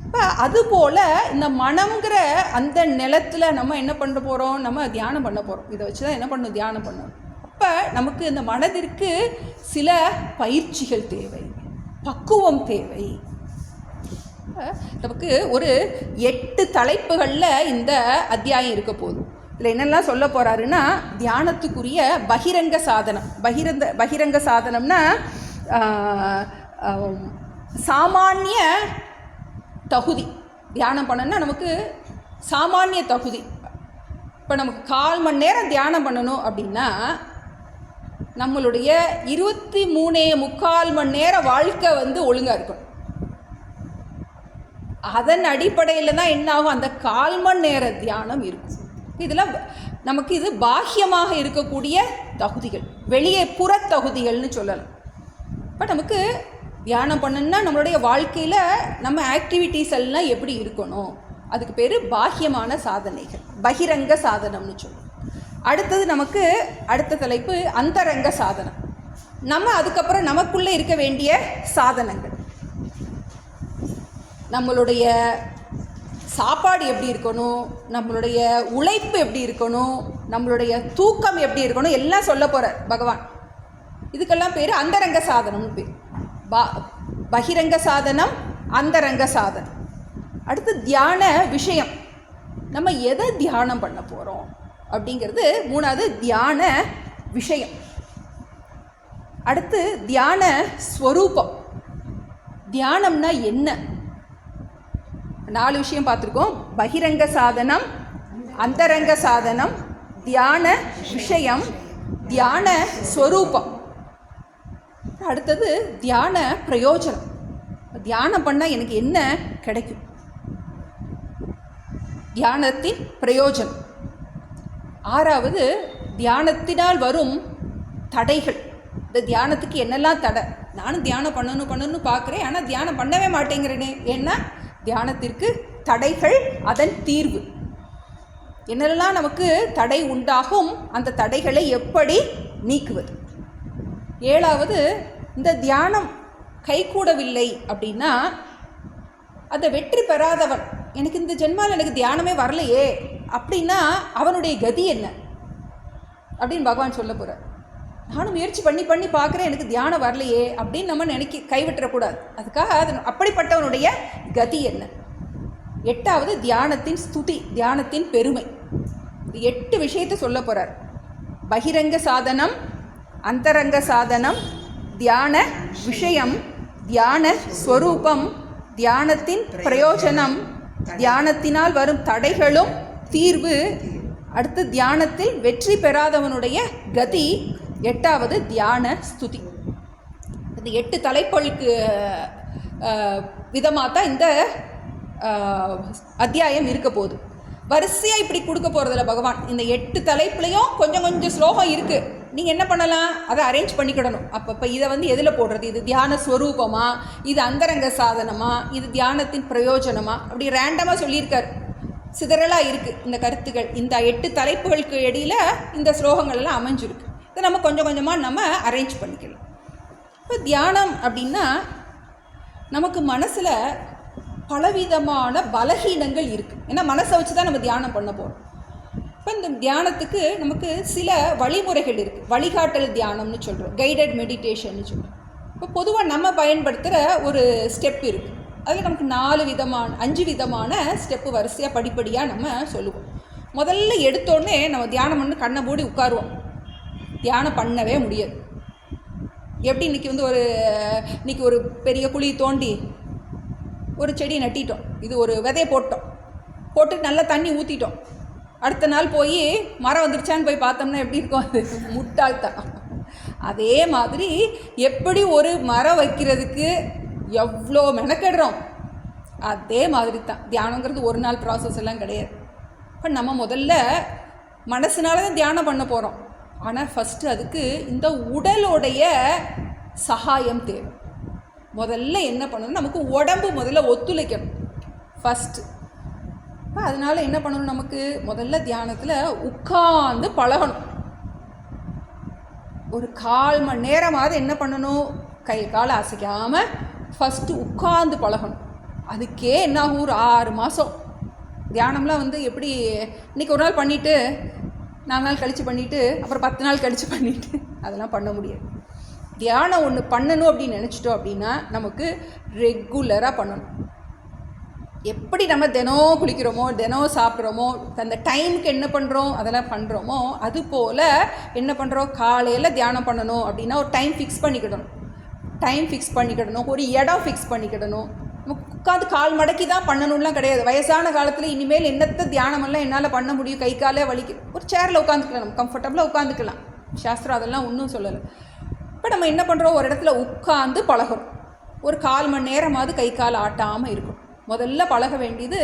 இப்போ அதுபோல் இந்த மனம்ங்கிற அந்த நிலத்தில் நம்ம என்ன பண்ண போகிறோம்? நம்ம தியானம் பண்ண போகிறோம். இதை வச்சு தான் என்ன பண்ணணும்? தியானம் பண்ணணும். அப்போ நமக்கு இந்த மனதிற்கு சில பயிற்சிகள் தேவை, பக்குவம் தேவை. நமக்கு ஒரு 8 தலைப்புகளில் இந்த அத்தியாயம் இருக்க போகுது. இதில் என்னெல்லாம் சொல்ல போகிறாருன்னா, தியானத்துக்குரிய பகிரங்க சாதனம். பகிரங்க சாதனம்னா சாமானிய தகுதி. தியானம் பண்ணணும்னா நமக்கு சாமானிய தகுதி. இப்போ நமக்கு 1/4 மணி நேரம் தியானம் பண்ணணும் அப்படின்னா, நம்மளுடைய 23.25 மணி நேரம் வாழ்க்கை ஒழுங்காக இருக்கும். அதன் அடிப்படையில் தான் என்ன ஆகும்? அந்த 1/4 மணி நேர தியானம் இருக்கும். இதெல்லாம் நமக்கு இது பாஹ்யமாக இருக்கக்கூடிய தகுதிகள், வெளியே புற தகுதிகள்னு சொல்லலாம். இப்போ நமக்கு தியானம் பண்ணணும்னா நம்மளுடைய வாழ்க்கையில் நம்ம ஆக்டிவிட்டீஸ் எல்லாம் எப்படி இருக்கணும், அதுக்கு பேர் பாஹ்யமான சாதனைகள், பகிரங்க சாதனம்னு சொல்லுவோம். அடுத்தது நமக்கு அடுத்த தலைப்பு அந்தரங்க சாதனம். நம்ம அதுக்கப்புறம் நமக்குள்ளே இருக்க வேண்டிய சாதனங்கள். நம்மளுடைய சாப்பாடு எப்படி இருக்கணும், நம்மளுடைய உழைப்பு எப்படி இருக்கணும், நம்மளுடைய தூக்கம் எப்படி இருக்கணும், எல்லாம் சொல்ல போகிறார் பகவான். இதுக்கெல்லாம் பேர் அந்தரங்க சாதனம்னு பேர். பகிரங்க சாதனம், அந்தரங்க சாதனம். அடுத்து தியான விஷயம், நம்ம எதை தியானம் பண்ண போகிறோம் அப்படிங்கிறது 3வது தியான விஷயம். அடுத்து தியான ஸ்வரூபம், தியானம்னா என்ன? 4 விஷயம் பார்த்துருக்கோம். பகிரங்க சாதனம், அந்தரங்க சாதனம், தியான விஷயம், தியான ஸ்வரூபம். அடுத்தது தியான பிரயோஜனம். தியானம் பண்ணால் எனக்கு என்ன கிடைக்கும், தியானத்தின் பிரயோஜனம். 6வது தியானத்தினால் வரும் தடைகள். இந்த தியானத்துக்கு என்னெல்லாம் தடை? நானும் தியானம் பண்ணணும்னு பார்க்குறேன், ஆனால் தியானம் பண்ணவே மாட்டேங்கிறேனே. ஏன்னா தியானத்திற்கு தடைகள், அதன் தீர்வு. என்னெல்லாம் நமக்கு தடை உண்டாகும், அந்த தடைகளை எப்படி நீக்குவது. 7வது இந்த தியானம் கைகூடவில்லை அப்படின்னா, அதை வெற்றி பெறாதவன், எனக்கு இந்த ஜென்மாவில் எனக்கு தியானமே வரலையே அப்படின்னா அவனுடைய கதி என்ன அப்படின்னு பகவான் சொல்ல போகிறார். நானும் முயற்சி பண்ணி பார்க்குறேன், எனக்கு தியானம் வரலையே அப்படின்னு நம்ம கைவிட்டுறக்கூடாது. அதுக்காக அது அப்படிப்பட்டவனுடைய கதி என்ன. 8வது தியானத்தின் ஸ்துதி, தியானத்தின் பெருமை. 8 விஷயத்தை சொல்ல போகிறார். பகிரங்க சாதனம், அந்தரங்க சாதனம், தியான விஷயம், தியான ஸ்வரூபம், தியானத்தின் பிரயோஜனம், தியானத்தினால் வரும் தடைகளும் தீர்வு, அடுத்து தியானத்தில் வெற்றி பெறாதவனுடைய கதி, 8வது தியான ஸ்துதி. இந்த 8 தலைப்புகளுக்கு விதமாக தான் இந்த அத்தியாயம் இருக்க போகுது. வரிசையாக இப்படி கொடுக்க போகிறதில்ல பகவான். இந்த 8 தலைப்புலையும் கொஞ்சம் கொஞ்சம் ஸ்லோகம் இருக்குது. நீங்கள் என்ன பண்ணலாம், அதை அரேஞ்ச் பண்ணிக்கிடணும். அப்பப்போ இதை வந்து எதில் போடுறது, இது தியான ஸ்வரூபமா, இது அந்தரங்க சாதனமா, இது தியானத்தின் பிரயோஜனமா, அப்படி ரேண்டமாக சொல்லியிருக்கார். சிதறலாக இருக்குது இந்த கருத்துக்கள். இந்த 8 தலைப்புகளுக்கு இடையில் இந்த ஸ்லோகங்கள் எல்லாம் அமைஞ்சிருக்கு. இதை நம்ம கொஞ்சம் கொஞ்சமாக நம்ம அரேஞ்ச் பண்ணிக்கலாம். இப்போ தியானம் அப்படின்னா நமக்கு மனசில் பலவிதமான பலகீனங்கள் இருக்குது. ஏன்னா மனசை வச்சு தான் நம்ம தியானம் பண்ண போகிறோம். இப்போ இந்த தியானத்துக்கு நமக்கு சில வழிமுறைகள் இருக்குது. வழிகாட்டல் தியானம்னு சொல்கிறோம், கைடட் மெடிடேஷன்னு சொல்கிறோம். இப்போ பொதுவாக நம்ம பயன்படுத்துகிற ஒரு ஸ்டெப் இருக்குது. அதில் நமக்கு 5 விதமான ஸ்டெப்பு வரிசையாக படிப்படியாக நம்ம சொல்லுவோம். முதல்ல எடுத்தோடனே நம்ம தியானம் பண்ணி கண்ணை மூடி உட்காருவோம். தியானம் பண்ணவே முடியாது. எப்படி இன்றைக்கி ஒரு பெரிய குழி தோண்டி ஒரு செடி நட்டிட்டோம், இது ஒரு விதையை போட்டு நல்லா தண்ணி ஊற்றிட்டோம். அடுத்த நாள் போய் மரம் வந்துருச்சான்னு போய் பார்த்தோம்னா எப்படி இருக்கும், அது முட்டாள்தான். அதே மாதிரி எப்படி ஒரு மரம் வைக்கிறதுக்கு எவ்வளோ மெனக்கெடுறோம், அதே மாதிரி தான் தியானங்கிறது ஒரு நாள் ப்ராசஸ் எல்லாம் கிடையாது. இப்போ நம்ம முதல்ல மனசுனால தான் தியானம் பண்ண போகிறோம். ஆனால் ஃபஸ்ட்டு அதுக்கு இந்த உடலுடைய சகாயம் தேவை. முதல்ல என்ன பண்ணணும், நமக்கு உடம்பு முதல்ல ஒத்துழைக்கணும் ஃபஸ்ட்டு. இப்போ அதனால் என்ன பண்ணணும், நமக்கு முதல்ல தியானத்தில் உட்கார்ந்து பழகணும். ஒரு 1/4 மணி நேரமாவது என்ன பண்ணணும், கை காலை அசைக்காமல் ஃபஸ்ட்டு உட்கார்ந்து பழகணும். அதுக்கே என்ன ஆகும், ஒரு 6 மாதம். தியானம்லாம் வந்து எப்படி இன்றைக்கி ஒரு நாள் பண்ணிவிட்டு 4 நாள் கழித்து பண்ணிவிட்டு அப்புறம் 10 நாள் கழித்து பண்ணிவிட்டு அதெல்லாம் பண்ண முடியாது. தியானம் ஒன்று பண்ணணும் அப்படின்னு நினச்சிட்டோம் அப்படின்னா நமக்கு ரெகுலராக பண்ணணும். எப்படி நம்ம தினம் குளிக்கிறோமோ, தினம் சாப்பிட்றோமோ, அந்த டைமுக்கு என்ன பண்ணுறோம் அதெல்லாம் பண்ணுறோமோ, அதுபோல் என்ன பண்ணுறோம், காலையில் தியானம் பண்ணணும் அப்படின்னா ஒரு டைம் ஃபிக்ஸ் பண்ணிக்கிடணும். ஒரு இடம் ஃபிக்ஸ் பண்ணிக்கிடணும். நம்ம உட்காந்து கால் மடக்கி தான் பண்ணணும்லாம் கிடையாது. வயசான காலத்தில் இனிமேல் என்னத்த தியானமெல்லாம் என்னால் பண்ண முடியும், கை காலே வலிக்கு, ஒரு சேரில் உட்காந்துக்கலாம், நம்ம கம்ஃபர்டபுளாக உட்காந்துக்கலாம். சாஸ்திரம் அதெல்லாம் ஒன்றும் சொல்லலை. இப்போ நம்ம என்ன பண்ணுறோம், ஒரு இடத்துல உட்காந்து பழகிறோம். ஒரு 1/4 மணி நேரமாவது கை கால் ஆட்டாமல் இருக்கும். முதல்ல பழக வேண்டியது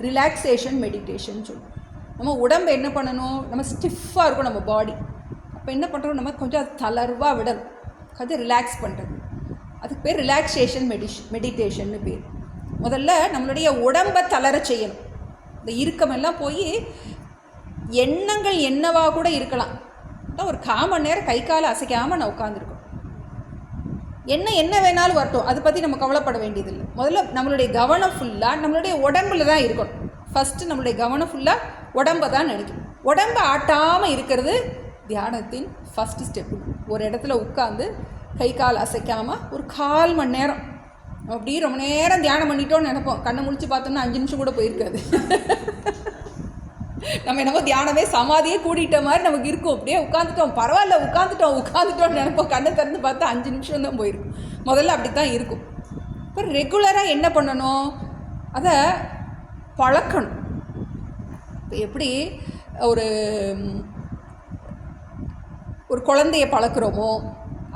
ரிலாக்ஸேஷன் மெடிடேஷன் சொல்லுவோம். நம்ம உடம்பு என்ன பண்ணணும், நம்ம ஸ்டிஃபாக இருக்கும் நம்ம பாடி. அப்போ என்ன பண்ணுறோம், நம்ம கொஞ்சம் அது தளர்வாக விடணும், கொஞ்சம் ரிலாக்ஸ் பண்ணுறது. அதுக்கு பேர் ரிலாக்ஸேஷன் மெடிடேஷன்னு பேர். முதல்ல நம்மளுடைய உடம்பை தளர செய்யணும். இந்த இறுக்கமெல்லாம் போய் எண்ணங்கள் என்னவாக கூட இருக்கலாம். ஒரு 1/4 மணி நேரம் கை காலை அசைக்காமல் நான் உட்காந்துருக்கோம். என்ன வேணாலும் வரட்டும், அதை பற்றி நம்ம கவலைப்பட வேண்டியதில்லை. முதல்ல நம்மளுடைய கவனம் ஃபுல்லாக நம்மளுடைய உடம்புல தான் இருக்கணும். ஃபஸ்ட்டு நம்மளுடைய கவனம் ஃபுல்லாக உடம்பை தான் நினைக்கணும். உடம்பை ஆட்டாமல் இருக்கிறது தியானத்தின் ஃபஸ்ட்டு ஸ்டெப்பு. ஒரு இடத்துல உட்காந்து கை கால் அசைக்காமல் ஒரு 1/4 மணி நேரம் அப்படியே ரொம்ப நேரம் தியானம் பண்ணிட்டோன்னு நினைப்போம். கண்ணை முழிச்சு பார்த்தோம்னா 5 நிமிஷம் கூட போயிருக்காது. நம்ம என்னமோ தியானமே சமாதியே கூட்டிகிட்ட மாதிரி நமக்கு இருக்கும். அப்படியே உட்காந்துட்டோம், பரவாயில்ல உட்காந்துட்டோம்னு நினைப்போம். கண்ணை திறந்து பார்த்தா 5 நிமிஷம் தான் போயிருக்கும். முதல்ல அப்படி தான் இருக்கும். இப்போ ரெகுலராக என்ன பண்ணணும், அதை பழக்கணும். இப்போ எப்படி ஒரு குழந்தைய பழக்கிறோமோ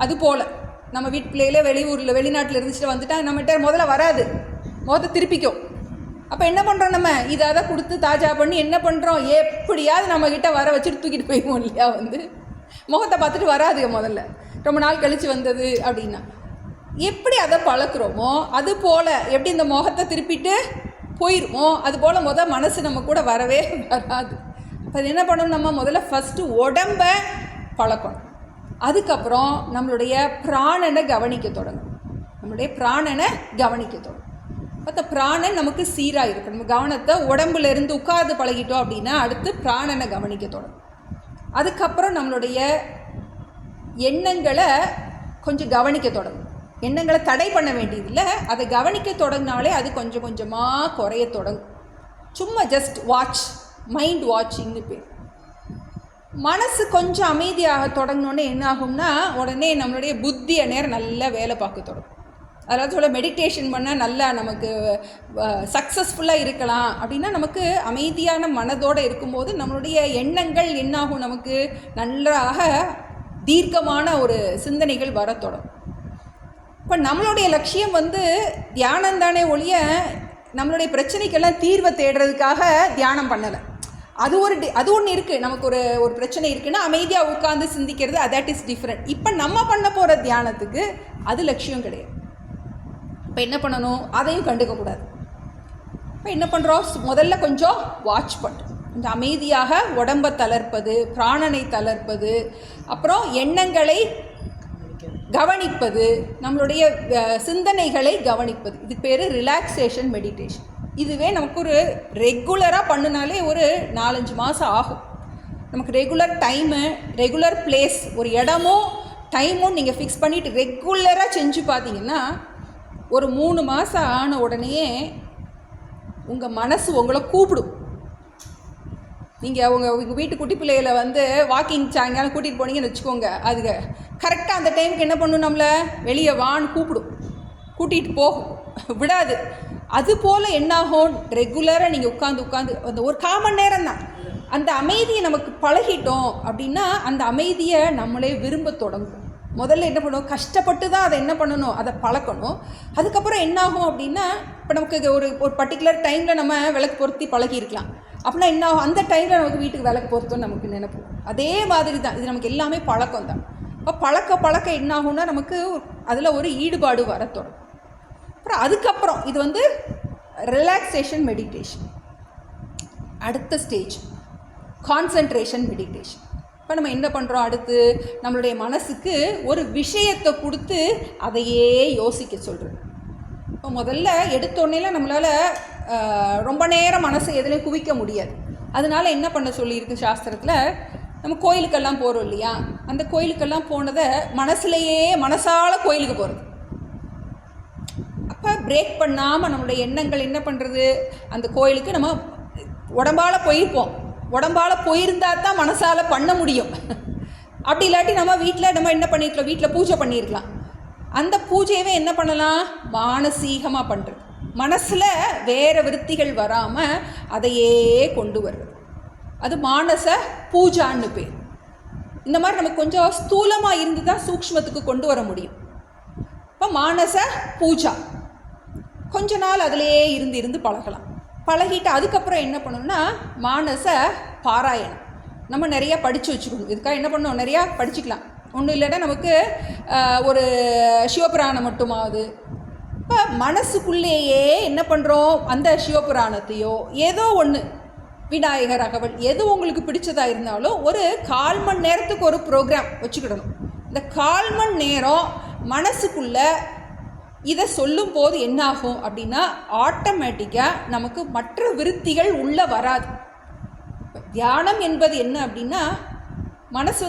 அதுபோல் நம்ம வீட்டு பிள்ளைகளே வெளிநாட்டில் இருந்துச்சுட்டு வந்துட்டா நம்மகிட்ட முதல்ல வராது, திருப்பிக்கும். அப்போ என்ன பண்ணுறோம், நம்ம இதை கொடுத்து தாஜா பண்ணி என்ன பண்ணுறோம், எப்படியாவது நம்மக்கிட்ட வர வச்சுட்டு தூக்கிட்டு போயிடுவோம் இல்லையா. முகத்தை பார்த்துட்டு வராது. முதல்ல ரொம்ப நாள் கழித்து வந்தது அப்படின்னா எப்படி அதை பழக்கிறோமோ அதுபோல் எப்படி இந்த முகத்தை திருப்பிட்டு போயிடுமோ அதுபோல் மனசு நம்ம கூட வரவே வராது. அப்போ அது என்ன பண்ணணும், நம்ம முதல்ல ஃபஸ்ட்டு உடம்பை பழக்கணும். அதுக்கப்புறம் நம்மளுடைய பிராணனை கவனிக்க தொடங்கணும். அந்த பிராணன் நமக்கு சீராக இருக்கணும். நம்ம கவனத்தை உடம்புலேருந்து உட்கார்ந்து பழகிட்டோம் அப்படின்னா அடுத்து பிராணனை கவனிக்க தொடங்கும். அதுக்கப்புறம் நம்மளுடைய எண்ணங்களை கொஞ்சம் கவனிக்க தொடங்கும். எண்ணங்களை தடை பண்ண வேண்டியதில்லை, அதை கவனிக்க தொடங்கினாலே அது கொஞ்சம் கொஞ்சமாக குறைய தொடங்கும். சும்மா ஜஸ்ட் மைண்ட் வாட்சிங்னு பேர். மனசு கொஞ்சம் அமைதியாக தொடங்கினோடனே என்ன ஆகும்னா உடனே நம்மளுடைய புத்தியை நேரம் நல்லா வேலை பார்க்க தொடங்கும். அதாவது சொல்ல மெடிடேஷன் பண்ணால் நல்லா நமக்கு சக்ஸஸ்ஃபுல்லாக இருக்கலாம் அப்படின்னா நமக்கு அமைதியான மனதோடு இருக்கும்போது நம்மளுடைய எண்ணங்கள் என்னாகும், நமக்கு நன்றாக தீர்க்கமான ஒரு சிந்தனைகள் வர தொடங்கும். இப்போ நம்மளுடைய லட்சியம் தியானம் தானே ஒழிய நம்மளுடைய பிரச்சனைக்கெல்லாம் தீர்வை தேடுறதுக்காக தியானம் பண்ணலை. அது ஒன்று இருக்குது. நமக்கு ஒரு பிரச்சனை இருக்குன்னா அமைதியாக உட்காந்து சிந்திக்கிறது, தட் இஸ் டிஃப்ரெண்ட். இப்போ நம்ம பண்ண போகிற தியானத்துக்கு அது லட்சியம் கிடையாது. இப்போ என்ன பண்ணணும், அதையும் கண்டுக்கக்கூடாது. இப்போ என்ன பண்ணுறோம், முதல்ல கொஞ்சம் வாட்ச் பண்ணுறோம், கொஞ்சம் அமைதியாக உடம்பை தளர்ப்பது, பிராணனை தளர்ப்பது, அப்புறம் எண்ணங்களை கவனிப்பது, நம்மளுடைய சிந்தனைகளை கவனிப்பது. இது பேர் ரிலாக்ஸேஷன் மெடிடேஷன். இதுவே நமக்கு ஒரு ரெகுலராக பண்ணினாலே ஒரு 4-5 மாதம் ஆகும். நமக்கு ரெகுலர் டைமு, ரெகுலர் பிளேஸ், ஒரு இடமும் டைமும் நீங்கள் ஃபிக்ஸ் பண்ணிவிட்டு ரெகுலராக செஞ்சு பார்த்தீங்கன்னா ஒரு 3 மாதம் ஆன உடனே உங்கள் மனசு உங்களை கூப்பிடும். நீங்கள் உங்கள் வீட்டு குட்டி பிள்ளைகளை வாக்கிங் சாயங்காலம் கூட்டிகிட்டு போனீங்கன்னு வச்சுக்கோங்க, அதுக்கு கரெக்டாக அந்த டைமுக்கு என்ன பண்ணும், நம்மளை வெளியே வான்னு கூப்பிடும், கூட்டிகிட்டு போகும், விடாது. அதுபோல் என்னாகும், ரெகுலராக நீங்கள் உட்காந்து அந்த ஒரு 1/4 மணி நேரம் தான் அந்த அமைதியை நமக்கு பழகிட்டோம் அப்படின்னா அந்த அமைதியை நம்மளே விரும்ப தொடங்கும். முதல்ல என்ன பண்ணுவோம், கஷ்டப்பட்டு தான் அதை என்ன பண்ணணும், அதை பழக்கணும். அதுக்கப்புறம் என்னாகும் அப்படின்னா, இப்போ நமக்கு ஒரு பர்டிகுலர் டைமில் நம்ம விளக்கு பொருத்தி பழகியிருக்கலாம் அப்படின்னா என்ன ஆகும், அந்த டைமில் நமக்கு வீட்டுக்கு விளக்கு பொருத்தோன்னு நமக்கு நினைப்போம். அதே மாதிரி தான் இது, நமக்கு எல்லாமே பழக்கம் தான். இப்போ பழக்க என்ன ஆகும்னா நமக்கு அதில் ஒரு ஈடுபாடு வர தொடங்கும். அப்புறம் அதுக்கப்புறம் இது ரிலாக்ஸேஷன் மெடிடேஷன். அடுத்த ஸ்டேஜ் கான்சன்ட்ரேஷன் மெடிடேஷன். இப்போ நம்ம என்ன பண்ணுறோம், அடுத்து நம்மளுடைய மனசுக்கு ஒரு விஷயத்தை கொடுத்து அதையே யோசிக்க சொல்கிறது. இப்போ முதல்ல எடுத்தோடனேலாம் நம்மளால் ரொம்ப நேரம் மனசை எதுலேயும் குவிக்க முடியாது. அதனால என்ன பண்ண சொல்லியிருக்கு சாஸ்திரத்தில், நம்ம கோயிலுக்கெல்லாம் போகிறோம் இல்லையா, அந்த கோயிலுக்கெல்லாம் போனதை மனசால் கோயிலுக்கு போகிறது. அப்போ பிரேக் பண்ணாமல் நம்மளுடைய எண்ணங்கள் என்ன பண்ணுறது, அந்த கோயிலுக்கு நம்ம உடம்பால் போயிருப்போம், உடம்பால் போயிருந்தால் தான் மனசால் பண்ண முடியும். அப்படி இல்லாட்டி நம்ம வீட்டில் நம்ம என்ன பண்ணியிருக்கலாம், வீட்டில் பூஜை பண்ணியிருக்கலாம். அந்த பூஜையவே என்ன பண்ணலாம், மானசீகமாக பண்ணுறது, மனசில் வேறு விருத்திகள் வராமல் அதையே கொண்டு வர்றது. அது மானச பூஜான்னு பேர். இந்த மாதிரி நமக்கு கொஞ்சம் ஸ்தூலமாக இருந்து தான் சூக்ஷ்மத்துக்கு கொண்டு வர முடியும். இப்போ மானச பூஜா கொஞ்ச நாள் அதிலேயே இருந்து பழகலாம். பழகிட்டு அதுக்கப்புறம் என்ன பண்ணணும்னா மானச பாராயணம். நம்ம நிறையா படித்து வச்சுக்கணும். இதுக்காக என்ன பண்ணணும், நிறையா படிச்சுக்கலாம். ஒன்றும் இல்லைன்னா நமக்கு ஒரு சிவபுராணம் மட்டுமாவது. இப்போ மனசுக்குள்ளேயே என்ன பண்ணுறோம், அந்த சிவபுராணத்தையோ ஏதோ ஒன்று, விநாயகர் அகவல், எது உங்களுக்கு பிடிச்சதாக இருந்தாலும் ஒரு 1/4 மணி நேரத்துக்கு ஒரு ப்ரோக்ராம் வச்சுக்கிடணும். இந்த 1/4 மணி நேரம் மனசுக்குள்ளே இதை சொல்லும் போது என்னாகும் அப்படின்னா ஆட்டோமேட்டிக்காக நமக்கு மற்ற விருத்திகள் உள்ளே வராது. தியானம் என்பது என்ன அப்படின்னா மனசு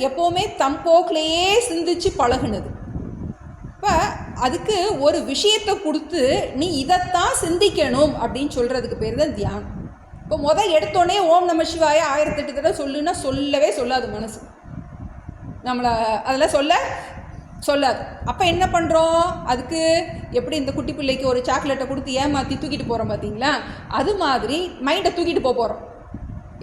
எப்போவுமே தம்போக்கிலேயே சிந்திச்சு பழகுனது. இப்போ அதுக்கு ஒரு விஷயத்தை கொடுத்து நீ இதைத்தான் சிந்திக்கணும் அப்படின்னு சொல்கிறதுக்கு பேர் தான் தியானம். இப்போ எடுத்தோடனே ஓம் நம சிவாய 1008 தடவை சொல்லுன்னா சொல்லவே சொல்லாது மனசு, நம்மளை அதெல்லாம் சொல்லாது. அப்போ என்ன பண்ணுறோம், அதுக்கு எப்படி இந்த குட்டி பிள்ளைக்கு ஒரு சாக்லேட்டை கொடுத்து ஏமாற்றி தூக்கிட்டு போகிறோம் பார்த்தீங்களா, அது மாதிரி மைண்டை தூக்கிட்டு போகிறோம்.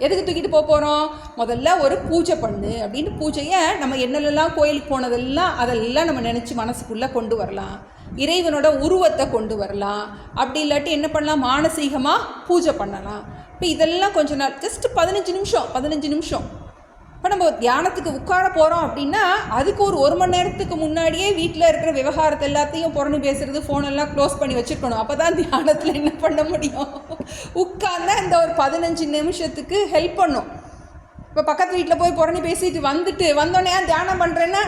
எதுக்கு தூக்கிட்டு போகிறோம், முதல்ல ஒரு பூஜை பண்ணு அப்படின்னு பூஜையை நம்ம என்னெல்லாம் கோயிலுக்கு போனதெல்லாம் அதெல்லாம் நம்ம நினச்சி மனசுக்குள்ளே கொண்டு வரலாம். இறைவனோட உருவத்தை கொண்டு வரலாம். அப்படி இல்லாட்டி என்ன பண்ணலாம், மானசீகமாக பூஜை பண்ணலாம். இப்போ இதெல்லாம் கொஞ்ச நாள் ஜஸ்ட் 15 நிமிஷம். இப்போ நம்ம தியானத்துக்கு உட்கார போகிறோம் அப்படின்னா அதுக்கு ஒரு 1 மணி நேரத்துக்கு முன்னாடியே வீட்டில் இருக்கிற விவகாரத்தை எல்லாத்தையும் புறணி பேசுகிறது, ஃபோனெல்லாம் க்ளோஸ் பண்ணி வச்சுருக்கணும். அப்போ தான் தியானத்தில் என்ன பண்ண முடியும், உட்கார்ந்தா இந்த ஒரு 15 நிமிஷத்துக்கு ஹெல்ப் பண்ணும். இப்போ பக்கத்து வீட்டில் போய் புறணி பேசிட்டு வந்தோடனே தியானம் பண்ணுறேன்னா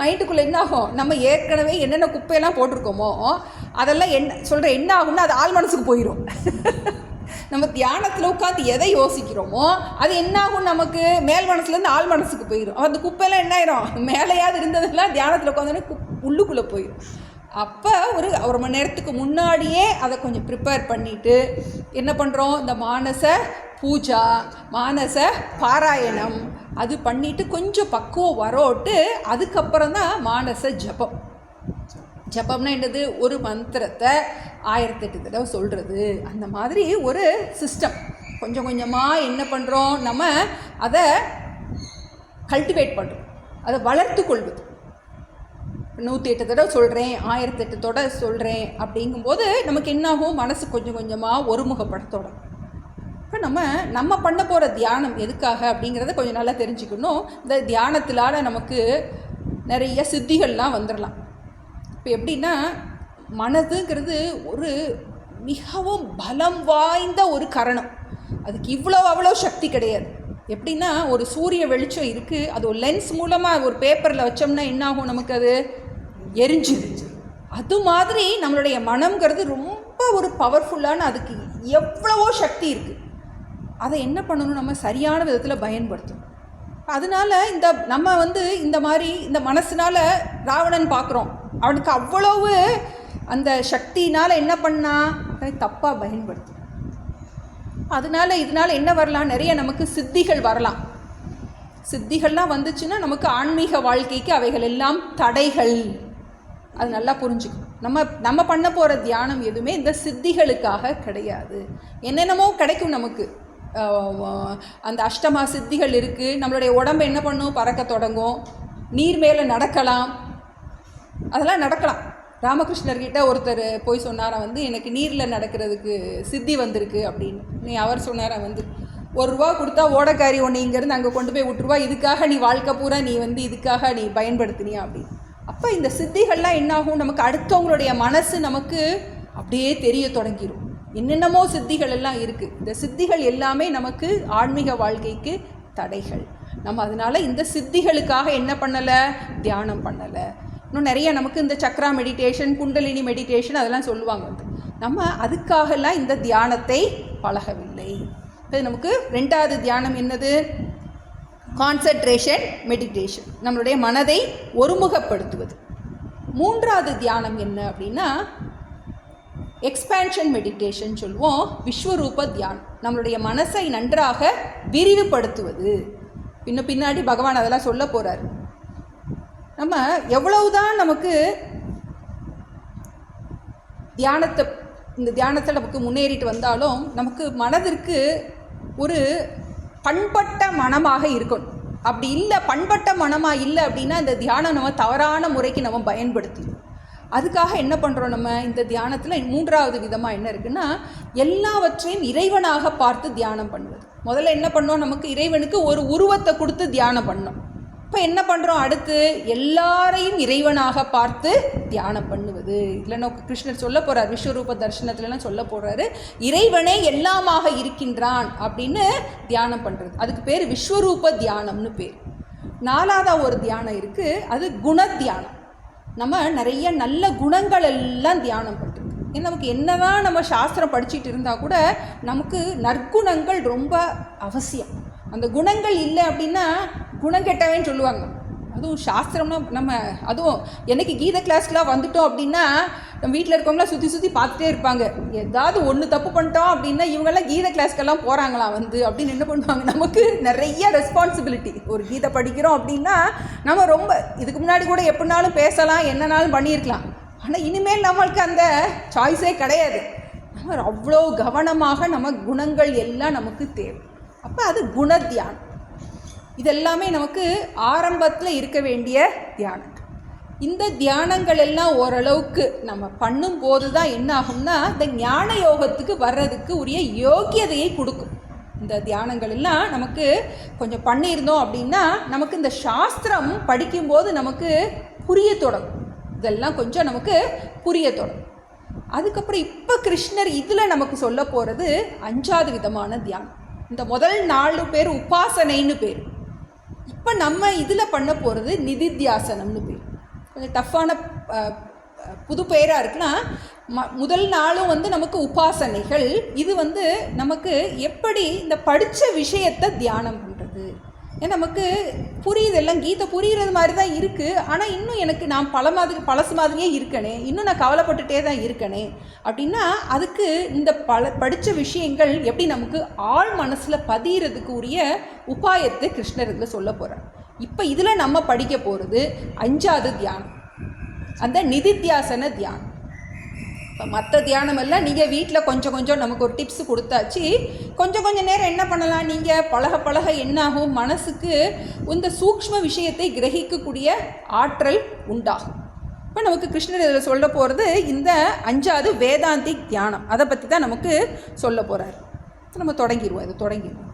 மைண்டுக்குள்ளே என்ன ஆகும், நம்ம ஏற்கனவே என்னென்ன குப்பையெல்லாம் போட்டிருக்கோமோ அதெல்லாம் என்ன ஆகும்னா அது ஆள் மனசுக்கு போயிடும். நம்ம தியானத்தில் உட்காந்து எதை யோசிக்கிறோமோ அது என்னாகும், நமக்கு மேல் மனசுலேருந்து ஆள் மனசுக்கு போயிடும். அந்த குப்பையெல்லாம் என்ன ஆயிரும், மேலேயாவது இருந்ததெல்லாம் தியானத்தில் உட்காந்தோடனே உள்ளுக்குள்ளே போயிடும். அப்போ ஒரு 1 மணி நேரத்துக்கு முன்னாடியே அதை கொஞ்சம் ப்ரிப்பேர் பண்ணிவிட்டு என்ன பண்ணுறோம், இந்த மானச பூஜா, மானச பாராயணம் அது பண்ணிவிட்டு கொஞ்சம் பக்குவம் வரோட்டு அதுக்கப்புறம் தான் மானச ஜபம். ஜபம்னா என்னது, ஒரு மந்திரத்தை 1008 தடவை சொல்கிறது. அந்த மாதிரி ஒரு சிஸ்டம். கொஞ்சம் கொஞ்சமாக என்ன பண்ணுறோம், நம்ம அதை கல்டிவேட் பண்ணுறோம், அதை வளர்த்து கொள்வது. 108 தடவை சொல்கிறேன், 1008 தடவை சொல்கிறேன் அப்படிங்கும்போது நமக்கு என்னாகும், மனசு கொஞ்சம் கொஞ்சமாக ஒருமுகப்படத்தோடும். இப்போ நம்ம பண்ண போகிற தியானம் எதுக்காக அப்படிங்கிறத கொஞ்சம் நல்லா தெரிஞ்சுக்கணும். இந்த தியானத்தினால நமக்கு நிறைய சித்திகள்லாம் வந்துடலாம். இப்போ எப்படின்னா, மனதுங்கிறது ஒரு மிகவும் பலம் வாய்ந்த ஒரு கரணம். அதுக்கு அவ்வளோ சக்தி கிடையாது. எப்படின்னா, ஒரு சூரிய வெளிச்சம் இருக்குது, அது ஒரு லென்ஸ் மூலமாக ஒரு பேப்பரில் வச்சோம்னா என்ன ஆகும், நமக்கு அது எரிஞ்சிருச்சு. அது மாதிரி நம்மளுடைய மனம்ங்கிறது ரொம்ப ஒரு பவர்ஃபுல்லான, அதுக்கு எவ்வளவோ சக்தி இருக்குது. அதை என்ன பண்ணணும், நம்ம சரியான விதத்தில் பயன்படுத்தணும். அதனால் நம்ம இந்த மாதிரி இந்த மனசினால் ராவணன் பார்க்குறோம், அவனுக்கு அவ்வளவு அந்த சக்தினால் என்ன பண்ணால் அதை தப்பாக பயன்படுத்தும். இதனால் என்ன வரலாம், நிறைய நமக்கு சித்திகள் வரலாம். சித்திகள்லாம் வந்துச்சுன்னா நமக்கு ஆன்மீக வாழ்க்கைக்கு அவைகள் எல்லாம் தடைகள். அது நல்லா புரிஞ்சுக்கணும். நம்ம பண்ண போகிற தியானம் எதுவுமே இந்த சித்திகளுக்காக கிடையாது. என்னென்னமோ கிடைக்கும் நமக்கு. அந்த அஷ்டமா சித்திகள் இருக்குது. நம்மளுடைய உடம்பு என்ன பண்ணும், பறக்க தொடங்கும். நீர் மேலே நடக்கலாம், அதெல்லாம் நடக்கலாம். ராமகிருஷ்ணர்கிட்ட ஒருத்தர் போய் சொன்னாராம், எனக்கு நீரில் நடக்கிறதுக்கு சித்தி வந்திருக்கு அப்படின்னு. அவர் சொன்னாராம், ₹1 கொடுத்தா ஓடக்காரி ஒன்று இங்கேருந்து அங்கே கொண்டு போய் விட்டுருவா, இதுக்காக நீ வாழ்க்கை பூரா நீ இதுக்காக நீ பயன்படுத்தினியா அப்படின்னு. அப்போ இந்த சித்திகள்லாம் என்னாகும், நமக்கு அடுத்தவங்களுடைய மனசு நமக்கு அப்படியே தெரிய தொடங்கிடும். என்னென்னமோ சித்திகள் எல்லாம் இருக்குது. இந்த சித்திகள் எல்லாமே நமக்கு ஆன்மீக வாழ்க்கைக்கு தடைகள். நம்ம அதனால் இந்த சித்திகளுக்காக என்ன பண்ணலை, தியானம் பண்ணலை. இன்னும் நிறைய நமக்கு இந்த சக்ரா மெடிடேஷன், குண்டலினி மெடிடேஷன் அதெல்லாம் சொல்லுவாங்க. நம்ம அதுக்காகலாம் இந்த தியானத்தை பழகவில்லை. இது நமக்கு 2வது தியானம் என்னது, கான்சன்ட்ரேஷன் மெடிடேஷன், நம்மளுடைய மனதை ஒருமுகப்படுத்துவது. 3வது தியானம் என்ன அப்படின்னா, எக்ஸ்பேன்ஷன் மெடிடேஷன் சொல்லுவோம். விஸ்வரூப தியானம், நம்மளுடைய மனசை நன்றாக விரிவுபடுத்துவது. பின்னாடி பகவான் அதெல்லாம் சொல்ல போகிறார். நம்ம எவ்வளவுதான் நமக்கு இந்த தியானத்தில் நமக்கு முன்னேறிட்டு வந்தாலும் நமக்கு மனதிற்கு ஒரு பண்பட்ட மனமாக இருக்கணும். அப்படி இல்லை, பண்பட்ட மனமாக இல்லை அப்படின்னா இந்த தியானம் நம்ம தவறான முறைக்கு நம்ம பயன்படுத்திடும். அதுக்காக என்ன பண்ணுறோம், நம்ம இந்த தியானத்தில் 3வது விதமாக என்ன இருக்குன்னா, எல்லாவற்றையும் இறைவனாக பார்த்து தியானம் பண்ணுவது. முதல்ல என்ன பண்ணோம், நமக்கு இறைவனுக்கு ஒரு உருவத்தை கொடுத்து தியானம் பண்ணோம். இப்போ என்ன பண்ணுறோம், அடுத்து எல்லாரையும் இறைவனாக பார்த்து தியானம் பண்ணுவது. இதில் நோக்கு கிருஷ்ணர் சொல்ல போகிறார், விஸ்வரூப தரிசனத்துலலாம் சொல்ல போகிறாரு, இறைவனே எல்லாமாக இருக்கின்றான் அப்படின்னு தியானம் பண்ணுறது. அதுக்கு பேர் விஸ்வரூப தியானம்னு பேர். 4வது ஒரு தியானம் இருக்குது, அது குண தியானம். நம்ம நிறைய நல்ல குணங்கள் எல்லாம் தியானம் பண்ணுறது. ஏன்னா நமக்கு என்னதான் நம்ம சாஸ்திரம் படிச்சுட்டு இருந்தால் கூட நமக்கு நற்குணங்கள் ரொம்ப அவசியம். அந்த குணங்கள் இல்லை அப்படின்னா குணம் கெட்டவேன்னு சொல்லுவாங்க. அதுவும் சாஸ்திரம்னா நம்ம அதுவும் என்னைக்கு கீதை கிளாஸ்க்கெலாம் வந்துட்டோம் அப்படின்னா நம்ம வீட்டில் இருக்கவங்களாம் சுற்றி பார்த்துட்டே இருப்பாங்க. ஏதாவது ஒன்று தப்பு பண்ணிட்டோம் அப்படின்னா இவங்கெல்லாம் கீதை கிளாஸ்க்கெல்லாம் போகிறாங்களாம் அப்படின்னு என்ன பண்ணுவாங்க, நமக்கு நிறைய ரெஸ்பான்சிபிலிட்டி. ஒரு கீதை படிக்கிறோம் அப்படின்னா நம்ம ரொம்ப இதுக்கு முன்னாடி கூட எப்படினாலும் பேசலாம், என்னன்னாலும் பண்ணியிருக்கலாம். ஆனால் இனிமேல் நம்மளுக்கு அந்த சாய்ஸே கிடையாது. நம்ம அவ்வளோ கவனமாக நம்ம குணங்கள் எல்லாம் நமக்கு தேவை. அப்போ அது குண தியானம். இதெல்லாமே நமக்கு ஆரம்பத்தில் இருக்க வேண்டிய தியானம். இந்த தியானங்கள் எல்லாம் ஓரளவுக்கு நம்ம பண்ணும்போது தான் என்ன ஆகும்னா, இந்த ஞான யோகத்துக்கு வர்றதுக்கு உரிய யோக்கியதையை கொடுக்கும். இந்த தியானங்கள் எல்லாம் நமக்கு கொஞ்சம் பண்ணியிருந்தோம் அப்படின்னா நமக்கு இந்த சாஸ்திரம் படிக்கும்போது நமக்கு புரிய தொடங்கும். இதெல்லாம் கொஞ்சம் நமக்கு புரிய தொடங்கும். அதுக்கப்புறம் இப்போ கிருஷ்ணர் இதில் நமக்கு சொல்ல போகிறது 5வது விதமான தியானம். இந்த முதல் 4 பேர் உபாசனைன்னு பேர். இப்போ நம்ம இதில் பண்ண போகிறது நிதித்தியாசனம்னு பேர். கொஞ்சம் டஃப்பான புது பெயராக இருக்குன்னா, முதல் நாளும் நமக்கு உபாசனைகள். இது நமக்கு எப்படி இந்த படித்த விஷயத்தை தியானம் பண்ணுறது. ஏன்னா நமக்கு புரியுது, எல்லாம் கீதை புரிகிறது மாதிரி தான் இருக்குது. ஆனால் இன்னும் எனக்கு நான் பழசு மாதிரியே இருக்கனே, இன்னும் நான் கவலைப்பட்டுட்டே தான் இருக்கனே அப்படின்னா அதுக்கு இந்த படித்த விஷயங்கள் எப்படி நமக்கு ஆழ் மனசில் பதிகிறதுக்கு உரிய உபாயத்தை கிருஷ்ணர் இதில் சொல்ல போகிறார். இப்போ இதில் நம்ம படிக்க போகிறது 5வது தியானம், அந்த நிதித்தியாசன தியானம். இப்போ மற்ற தியானம் எல்லாம் நீங்கள் வீட்டில் கொஞ்சம் நமக்கு ஒரு டிப்ஸ் கொடுத்தாச்சு. கொஞ்சம் நேரம் என்ன பண்ணலாம், நீங்கள் பழக என்னாகும், மனசுக்கு இந்த சூக்ஷ்ம விஷயத்தை கிரகிக்கக்கூடிய ஆற்றல் உண்டாகும். இப்போ நமக்கு கிருஷ்ணர் இதில் சொல்ல போகிறது இந்த 5வது வேதாந்திக் தியானம். அதை பற்றி தான் நமக்கு சொல்ல போகிறார். நம்ம தொடங்கிடுவோம், இது தொடங்கிடுவோம்.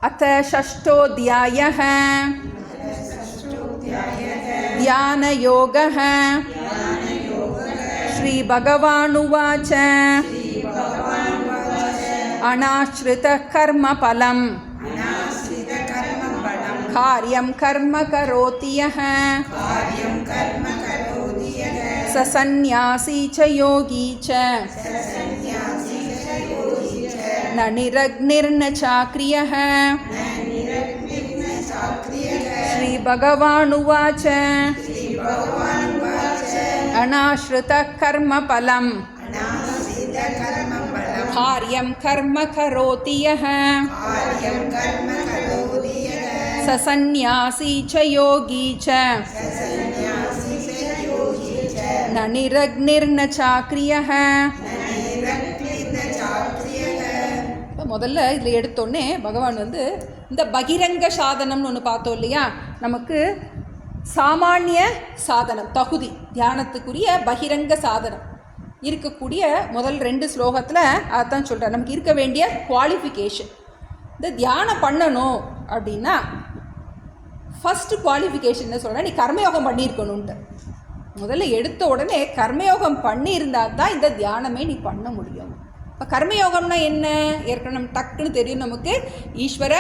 அத ஷஷ்டோத்யாயः தியான யோகः. ஸ்ரீ பகவானுவாச்ச அநாஸ்ரிதः கர்ம பலம் காரியம் கர்ம கரோதி யः ச சந்நியாசி ச யோகி ச ந நிரக்னிர்ன சாக்ரியः. ஸ்ரீ பகவானுவாச்ச அநாஸ்ரிதः கர்ம பலம் காரியம் கர்ம கரோதி யः ச சந்நியாசி ச யோகி ச ந நிரக்னிர்ன சாக்ரியः. முதல்ல இதில் எடுத்தோடனே பகவான் இந்த பகிரங்க சாதனம்னு ஒன்று பார்த்தோம் இல்லையா, நமக்கு சாமானிய சாதனம் தகுதி தியானத்துக்குரிய பகிரங்க சாதனம் இருக்கக்கூடிய முதல் 2 ஸ்லோகத்தில் அதான் சொல்கிறார். நமக்கு இருக்க வேண்டிய குவாலிஃபிகேஷன், இந்த தியானம் பண்ணணும் அப்படின்னா ஃபஸ்ட்டு குவாலிஃபிகேஷன் என்ன சொல்கிறேன், நீ கர்மயோகம் பண்ணியிருக்கணுன்ட்டு. முதல்ல எடுத்த உடனே கர்மயோகம் பண்ணியிருந்தால் தான் இந்த தியானமே நீ பண்ண முடியும். இப்போ கர்மயோகம்னா என்ன, ஏற்கனவே டக்குன்னு தெரியும் நமக்கு. ஈஸ்வர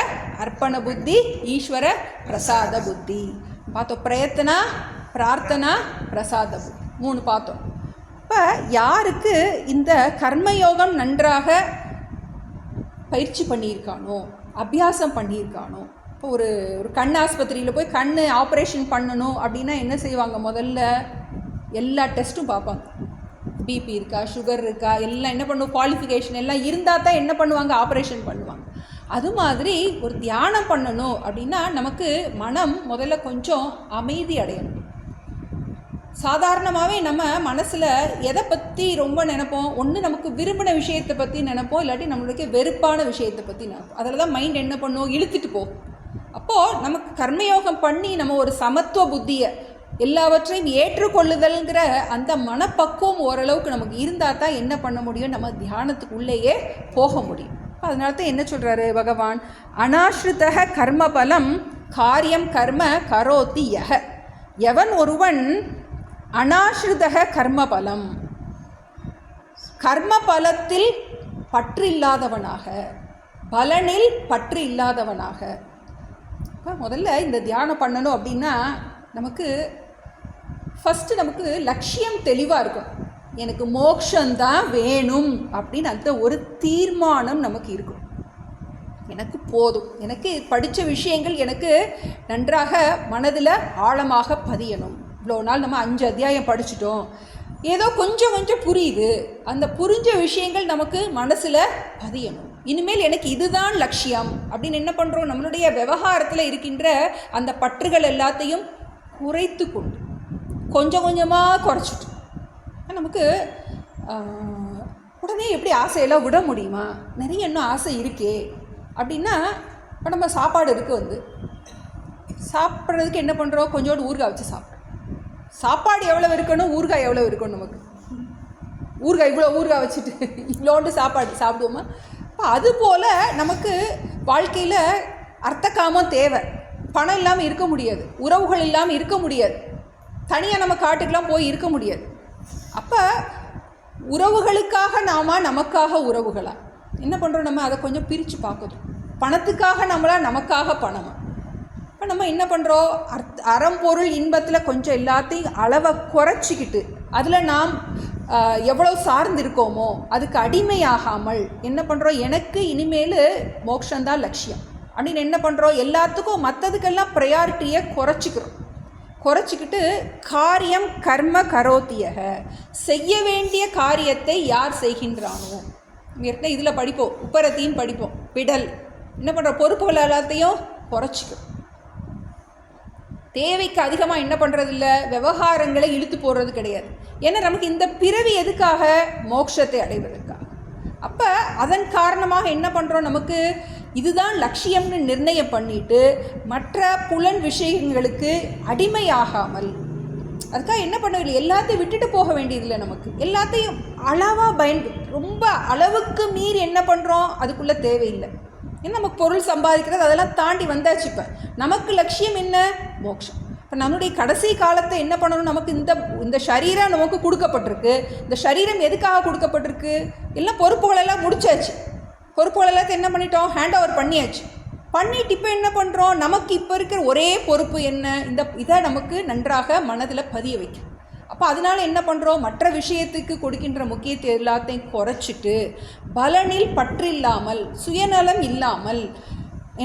அர்ப்பண புத்தி, ஈஸ்வர பிரசாத புத்தி பார்த்தோம். பிரயத்தனா, பிரார்த்தனா, பிரசாத புத்தி 3 பார்த்தோம். இப்போ யாருக்கு இந்த கர்மயோகம் நன்றாக பயிற்சி பண்ணியிருக்கானோ, அபியாசம் பண்ணியிருக்கானோ, இப்போ ஒரு கண் ஆஸ்பத்திரியில் போய் கண் ஆப்ரேஷன் பண்ணணும் அப்படின்னா என்ன செய்வாங்க, முதல்ல எல்லா டெஸ்ட்டும் பார்ப்பாங்க. பிபி இருக்கா, சுகர் இருக்கா, எல்லாம் என்ன பண்ணுவோம், குவாலிஃபிகேஷன் எல்லாம் இருந்தால் தான் என்ன பண்ணுவாங்க, ஆப்ரேஷன் பண்ணுவாங்க. அது மாதிரி ஒரு தியானம் பண்ணணும் அப்படின்னா நமக்கு மனம் முதல்ல கொஞ்சம் அமைதி அடையணும். சாதாரணமாகவே நம்ம மனசில் எதை பற்றி ரொம்ப நினைப்போம், ஒன்று நமக்கு விரும்பின விஷயத்தை பற்றி நினைப்போம், இல்லாட்டி நம்மளுக்கு வெறுப்பான விஷயத்தை பற்றி நினைப்போம். அதில் தான் மைண்ட் என்ன பண்ணுவோம், இழுத்துட்டு போகும். அப்போது நமக்கு கர்மயோகம் பண்ணி நம்ம ஒரு சமத்துவ புத்தியை, எல்லாவற்றையும் ஏற்றுக்கொள்ளுதல்ங்கிற அந்த மனப்பக்குவம் ஓரளவுக்கு நமக்கு இருந்தால் தான் என்ன பண்ண முடியும், நம்ம தியானத்துக்குள்ளேயே போக முடியும். அதனால தான் என்ன சொல்கிறாரு பகவான், அநாஸ்ரிதः கர்ம பலம் காரியம் கர்ம கரோதி யஹ. எவன் ஒருவன் அநாஸ்ரிதः கர்ம பலம், கர்ம பலத்தில் பற்றில்லாதவனாக, பலனில் பற்று இல்லாதவனாக. முதல்ல இந்த தியானம் பண்ணணும் அப்படின்னா நமக்கு ஃபஸ்ட்டு நமக்கு லட்சியம் தெளிவாக இருக்கும். எனக்கு மோட்சந்தான் வேணும் அப்படின்னு அந்த ஒரு தீர்மானம் நமக்கு இருக்கும். எனக்கு போதும், எனக்கு படித்த விஷயங்கள் எனக்கு நன்றாக மனதில் ஆழமாக பதியணும். இவ்வளோ நாள் நம்ம 5 அத்தியாயம் படிச்சிட்டோம், ஏதோ கொஞ்சம் கொஞ்சம் புரியுது, அந்த புரிஞ்ச விஷயங்கள் நமக்கு மனசில் பதியணும். இனிமேல் எனக்கு இதுதான் லட்சியம் அப்படின்னு என்ன பண்ணுறோம், நம்மளுடைய விவகாரத்தில் இருக்கின்ற அந்த பற்றுகள் எல்லாத்தையும் குறைத்து கொண்டு கொஞ்சம் கொஞ்சமாக குறைச்சிட்டு, நமக்கு உடனே எப்படி ஆசையெல்லாம் விட முடியுமா, நிறைய இன்னும் ஆசை இருக்கே அப்படின்னா, இப்போ நம்ம சாப்பாடு இருக்குது, சாப்பிட்றதுக்கு என்ன பண்ணுறோம், கொஞ்சோண்டு ஊறுகாய் வச்சு சாப்பிட்றோம். சாப்பாடு எவ்வளோ இருக்கணும், ஊறுகாய் எவ்வளோ இருக்கணும், நமக்கு ஊறுகாய் இவ்வளோ ஊறுகாய் வச்சுட்டு இவ்வளோண்டு சாப்பாடு சாப்பிடுவோமா. இப்போ அதுபோல் நமக்கு வாழ்க்கையில் அர்த்தகாமம் தேவை. பணம் இல்லாமல் இருக்க முடியாது, உறவுகள் இல்லாமல் இருக்க முடியாது, தனியாக நம்ம காட்டுக்கெலாம் போய் இருக்க முடியாது. அப்போ உறவுகளுக்காக நமக்காக உறவுகளா என்ன பண்ணுறோம், நம்ம அதை கொஞ்சம் பிரித்து பார்க்கணும். பணத்துக்காக நம்மளா, நமக்காக பணமா. இப்போ நம்ம என்ன பண்ணுறோம், அறம்பொருள் இன்பத்தில் கொஞ்சம் எல்லாத்தையும் அளவை குறைச்சிக்கிட்டு அதில் நாம் எவ்வளோ சார்ந்திருக்கோமோ அதுக்கு அடிமையாகாமல் என்ன பண்ணுறோம், எனக்கு இனிமேல் மோட்சந்தான் லட்சியம் அப்படின்னு என்ன பண்ணுறோம், எல்லாத்துக்கும் மற்றதுக்கெல்லாம் ப்ரையாரிட்டியை குறைச்சிக்கிட்டு காரியம் கர்ம கரோத்தியக, செய்ய வேண்டிய காரியத்தை யார் செய்கின்றானோ, ஏற்கனவே இதில் படிப்போம், உப்பரத்தையும் படிப்போம், விடல் என்ன பண்ணுற, பொறுப்புகள் எல்லாத்தையும் குறைச்சிக்கும். தேவைக்கு அதிகமாக என்ன பண்ணுறதில்ல, விவகாரங்களை இழுத்து போடுறது கிடையாது. ஏன்னா நமக்கு இந்த பிறவி எதுக்காக, மோட்சத்தை அடைவதற்காக. அப்போ அதன் காரணமாக என்ன பண்ணுறோம், நமக்கு இதுதான் லட்சியம்னு நிர்ணயம் பண்ணிட்டு மற்ற புலன் விஷயங்களுக்கு அடிமையாகாமல், அதுக்காக என்ன பண்ணவில்லை, எல்லாத்தையும் விட்டுட்டு போக வேண்டியதில்லை. நமக்கு எல்லாத்தையும் அளவாக ரொம்ப அளவுக்கு மீறி என்ன பண்ணுறோம் அதுக்குள்ளே தேவையில்லை. ஏன்னா நமக்கு பொருள் சம்பாதிக்கிறது அதெல்லாம் தாண்டி வந்தாச்சு. இப்போ நமக்கு லட்சியம் என்ன? மோட்சம். இப்போ நம்மளுடைய கடைசி காலத்தை என்ன பண்ணணும், நமக்கு இந்த சரீரம் நமக்கு கொடுக்கப்பட்டிருக்கு. இந்த சரீரம் எதுக்காக கொடுக்கப்பட்டிருக்கு? எல்லாம் பொறுப்புகளெல்லாம் முடிச்சாச்சு. பொறுப்புகள் எல்லாத்தையும் என்ன பண்ணிட்டோம், ஹேண்ட் ஓவர் பண்ணியாச்சு. பண்ணிட்டு இப்போ என்ன பண்ணுறோம், நமக்கு இப்போ இருக்கிற ஒரே பொறுப்பு என்ன, இதை நமக்கு நன்றாக மனதில் பதிய வைக்கும். அப்போ அதனால் என்ன பண்ணுறோம், மற்ற விஷயத்துக்கு கொடுக்கின்ற முக்கியத்துவம் எல்லாத்தையும் குறைச்சிட்டு பலனில் பற்றில்லாமல் சுயநலம் இல்லாமல்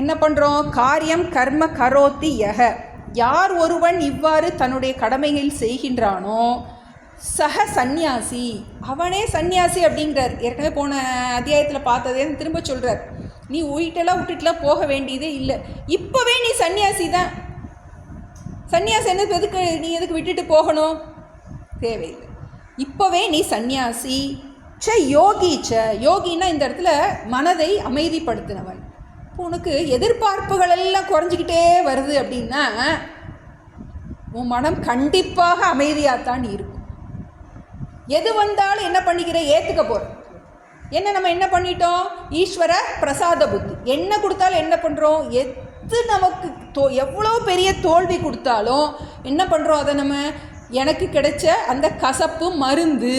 என்ன பண்ணுறோம், காரியம் கர்ம கரோத்தி யக, யார் ஒருவன் இவ்வாறு தன்னுடைய கடமைகள் செய்கின்றானோ சக சந்நியாசி, அவனே சந்நியாசி அப்படிங்கிறார். ஏற்கனவே போன அத்தியாயத்தில் பார்த்ததே திரும்ப சொல்கிறார். நீ விட்டுட்டுலாம் போக வேண்டியதே இல்லை, இப்போவே நீ சந்நியாசி தான். சந்நியாசி என்ன, நீ எதுக்கு விட்டுட்டு போகணும், தேவையில்லை. இப்போவே நீ சந்நியாசி. யோகி யோகின்னா இந்த இடத்துல மனதை அமைதிப்படுத்தினவன். இப்போ உனக்கு எதிர்பார்ப்புகள் எல்லாம் குறைஞ்சிக்கிட்டே வருது அப்படின்னா உன் மனம் கண்டிப்பாக அமைதியாகத்தான் இருக்கும். எது வந்தாலும் என்ன பண்ணிக்கிற, ஏற்றுக்க போகிற. நம்ம என்ன பண்ணிட்டோம், ஈஸ்வர பிரசாத புத்தி. என்ன கொடுத்தாலும் என்ன பண்ணுறோம், எது நமக்கு எவ்வளோ பெரிய தோல்வி கொடுத்தாலும் என்ன பண்ணுறோம், அதை நம்ம எனக்கு கிடைச்ச அந்த கசப்பு மருந்து,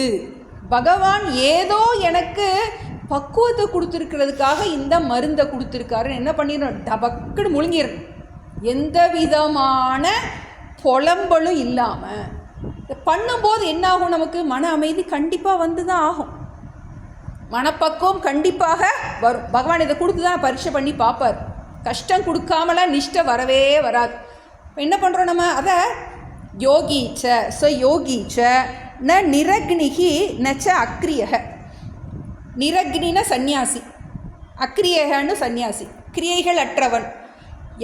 பகவான் ஏதோ எனக்கு பக்குவத்தை கொடுத்துருக்கிறதுக்காக இந்த மருந்தை கொடுத்துருக்காருன்னு என்ன பண்ணிடணும், டபக்குன்னு முழுங்கிடணும். எந்த விதமான புலம்பலும் இல்லாமல் பண்ணும்போது என்ன ஆகும், நமக்கு மன அமைதி கண்டிப்பாக வந்து தான் ஆகும். மனப்பக்குவம் கண்டிப்பாக வரும். பகவான் இதை கொடுத்து தான் பரீட்சை பண்ணி பார்ப்பார். கஷ்டம் கொடுக்காமலாம் நிஷ்டை வரவே வராது. என்ன பண்ணுறோம் நம்ம, அதை யோகீச்ச யோகீச்ச ந நிரக்னிகி நச்ச அக்ரியக. நிரக்னின சந்நியாசி, அக்ரியகன்னு சந்நியாசி, கிரியைகள் அற்றவன்.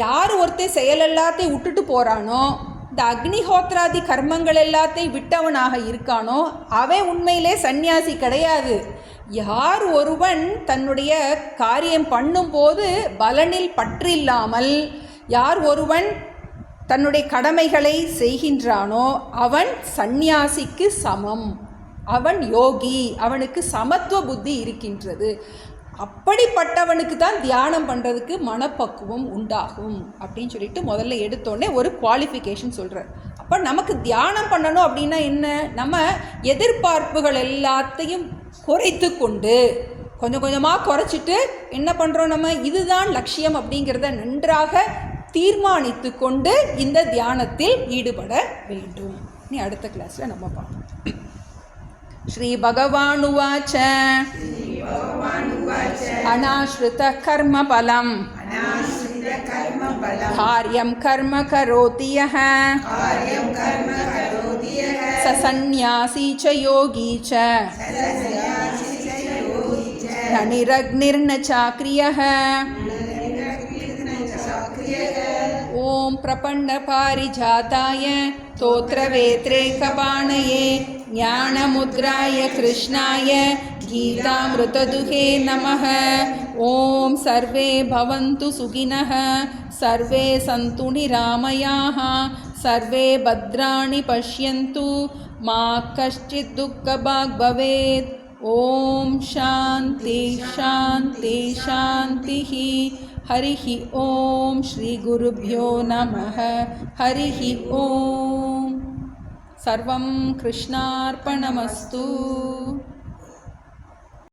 யார் ஒருத்தர் செயல் எல்லாத்தையும் விட்டுட்டு போகிறானோ, இந்த அக்னிஹோத்ராதி கர்மங்கள் எல்லாத்தையும் விட்டவனாக இருக்கானோ அவன் உண்மையிலே சந்நியாசி கிடையாது. யார் ஒருவன் தன்னுடைய காரியம் பண்ணும்போது பலனில் பற்றில்லாமல் யார் ஒருவன் தன்னுடைய கடமைகளை செய்கின்றானோ அவன் சந்நியாசிக்கு சமம், அவன் யோகி, அவனுக்கு சமத்துவ புத்தி இருக்கின்றது. அப்படிப்பட்டவனுக்கு தான் தியானம் பண்ணுறதுக்கு மனப்பக்குவம் உண்டாகும் அப்படின்னு சொல்லிட்டு முதல்ல எடுத்தோடனே ஒரு குவாலிஃபிகேஷன் சொல்கிறார். அப்போ நமக்கு தியானம் பண்ணணும் அப்படின்னா என்ன, நம்ம எதிர்பார்ப்புகள் எல்லாத்தையும் குறைத்து கொண்டு கொஞ்சம் கொஞ்சமாக குறைச்சிட்டு என்ன பண்ணுறோம், நம்ம இதுதான் லட்சியம் அப்படிங்கிறத நன்றாக தீர்மானித்து கொண்டு இந்த தியானத்தில் ஈடுபட வேண்டும். நீ அடுத்த கிளாஸில் நம்ம பார்ப்போம். ஸ்ரீ பகவானுவாச்ச அநாஸ்ருத கர்ம பலம் காரியம் கர்ம கரோதி யஹ ச சந்நியாசி ச யோகி ச ந நிரக்னிர்ன சாக்ரியஹ. ஓம் பிரபன்ன பாரிஜாதாய தோத்ரவேத்ரே கபாணயே ஞானமுத்ராய கிருஷ்ணாய கீதாமிருததுஹே நமः. ஓம் சர்வே பவந்து சுகினः, சர்வே சந்து நிராமயாः, சர்வே பத்ராணி பஷ்யந்து, மா கஷ்சித் துக்கபாக் பவேத். ஓம் சாந்தி சாந்தி சாந்திः. ஹரிஹி ஓம் ஸ்ரீ குருப்யோ நமः. ஹரிஹி ஓம். சர்வம் கிருஷ்ணார்ப்பணமஸ்து.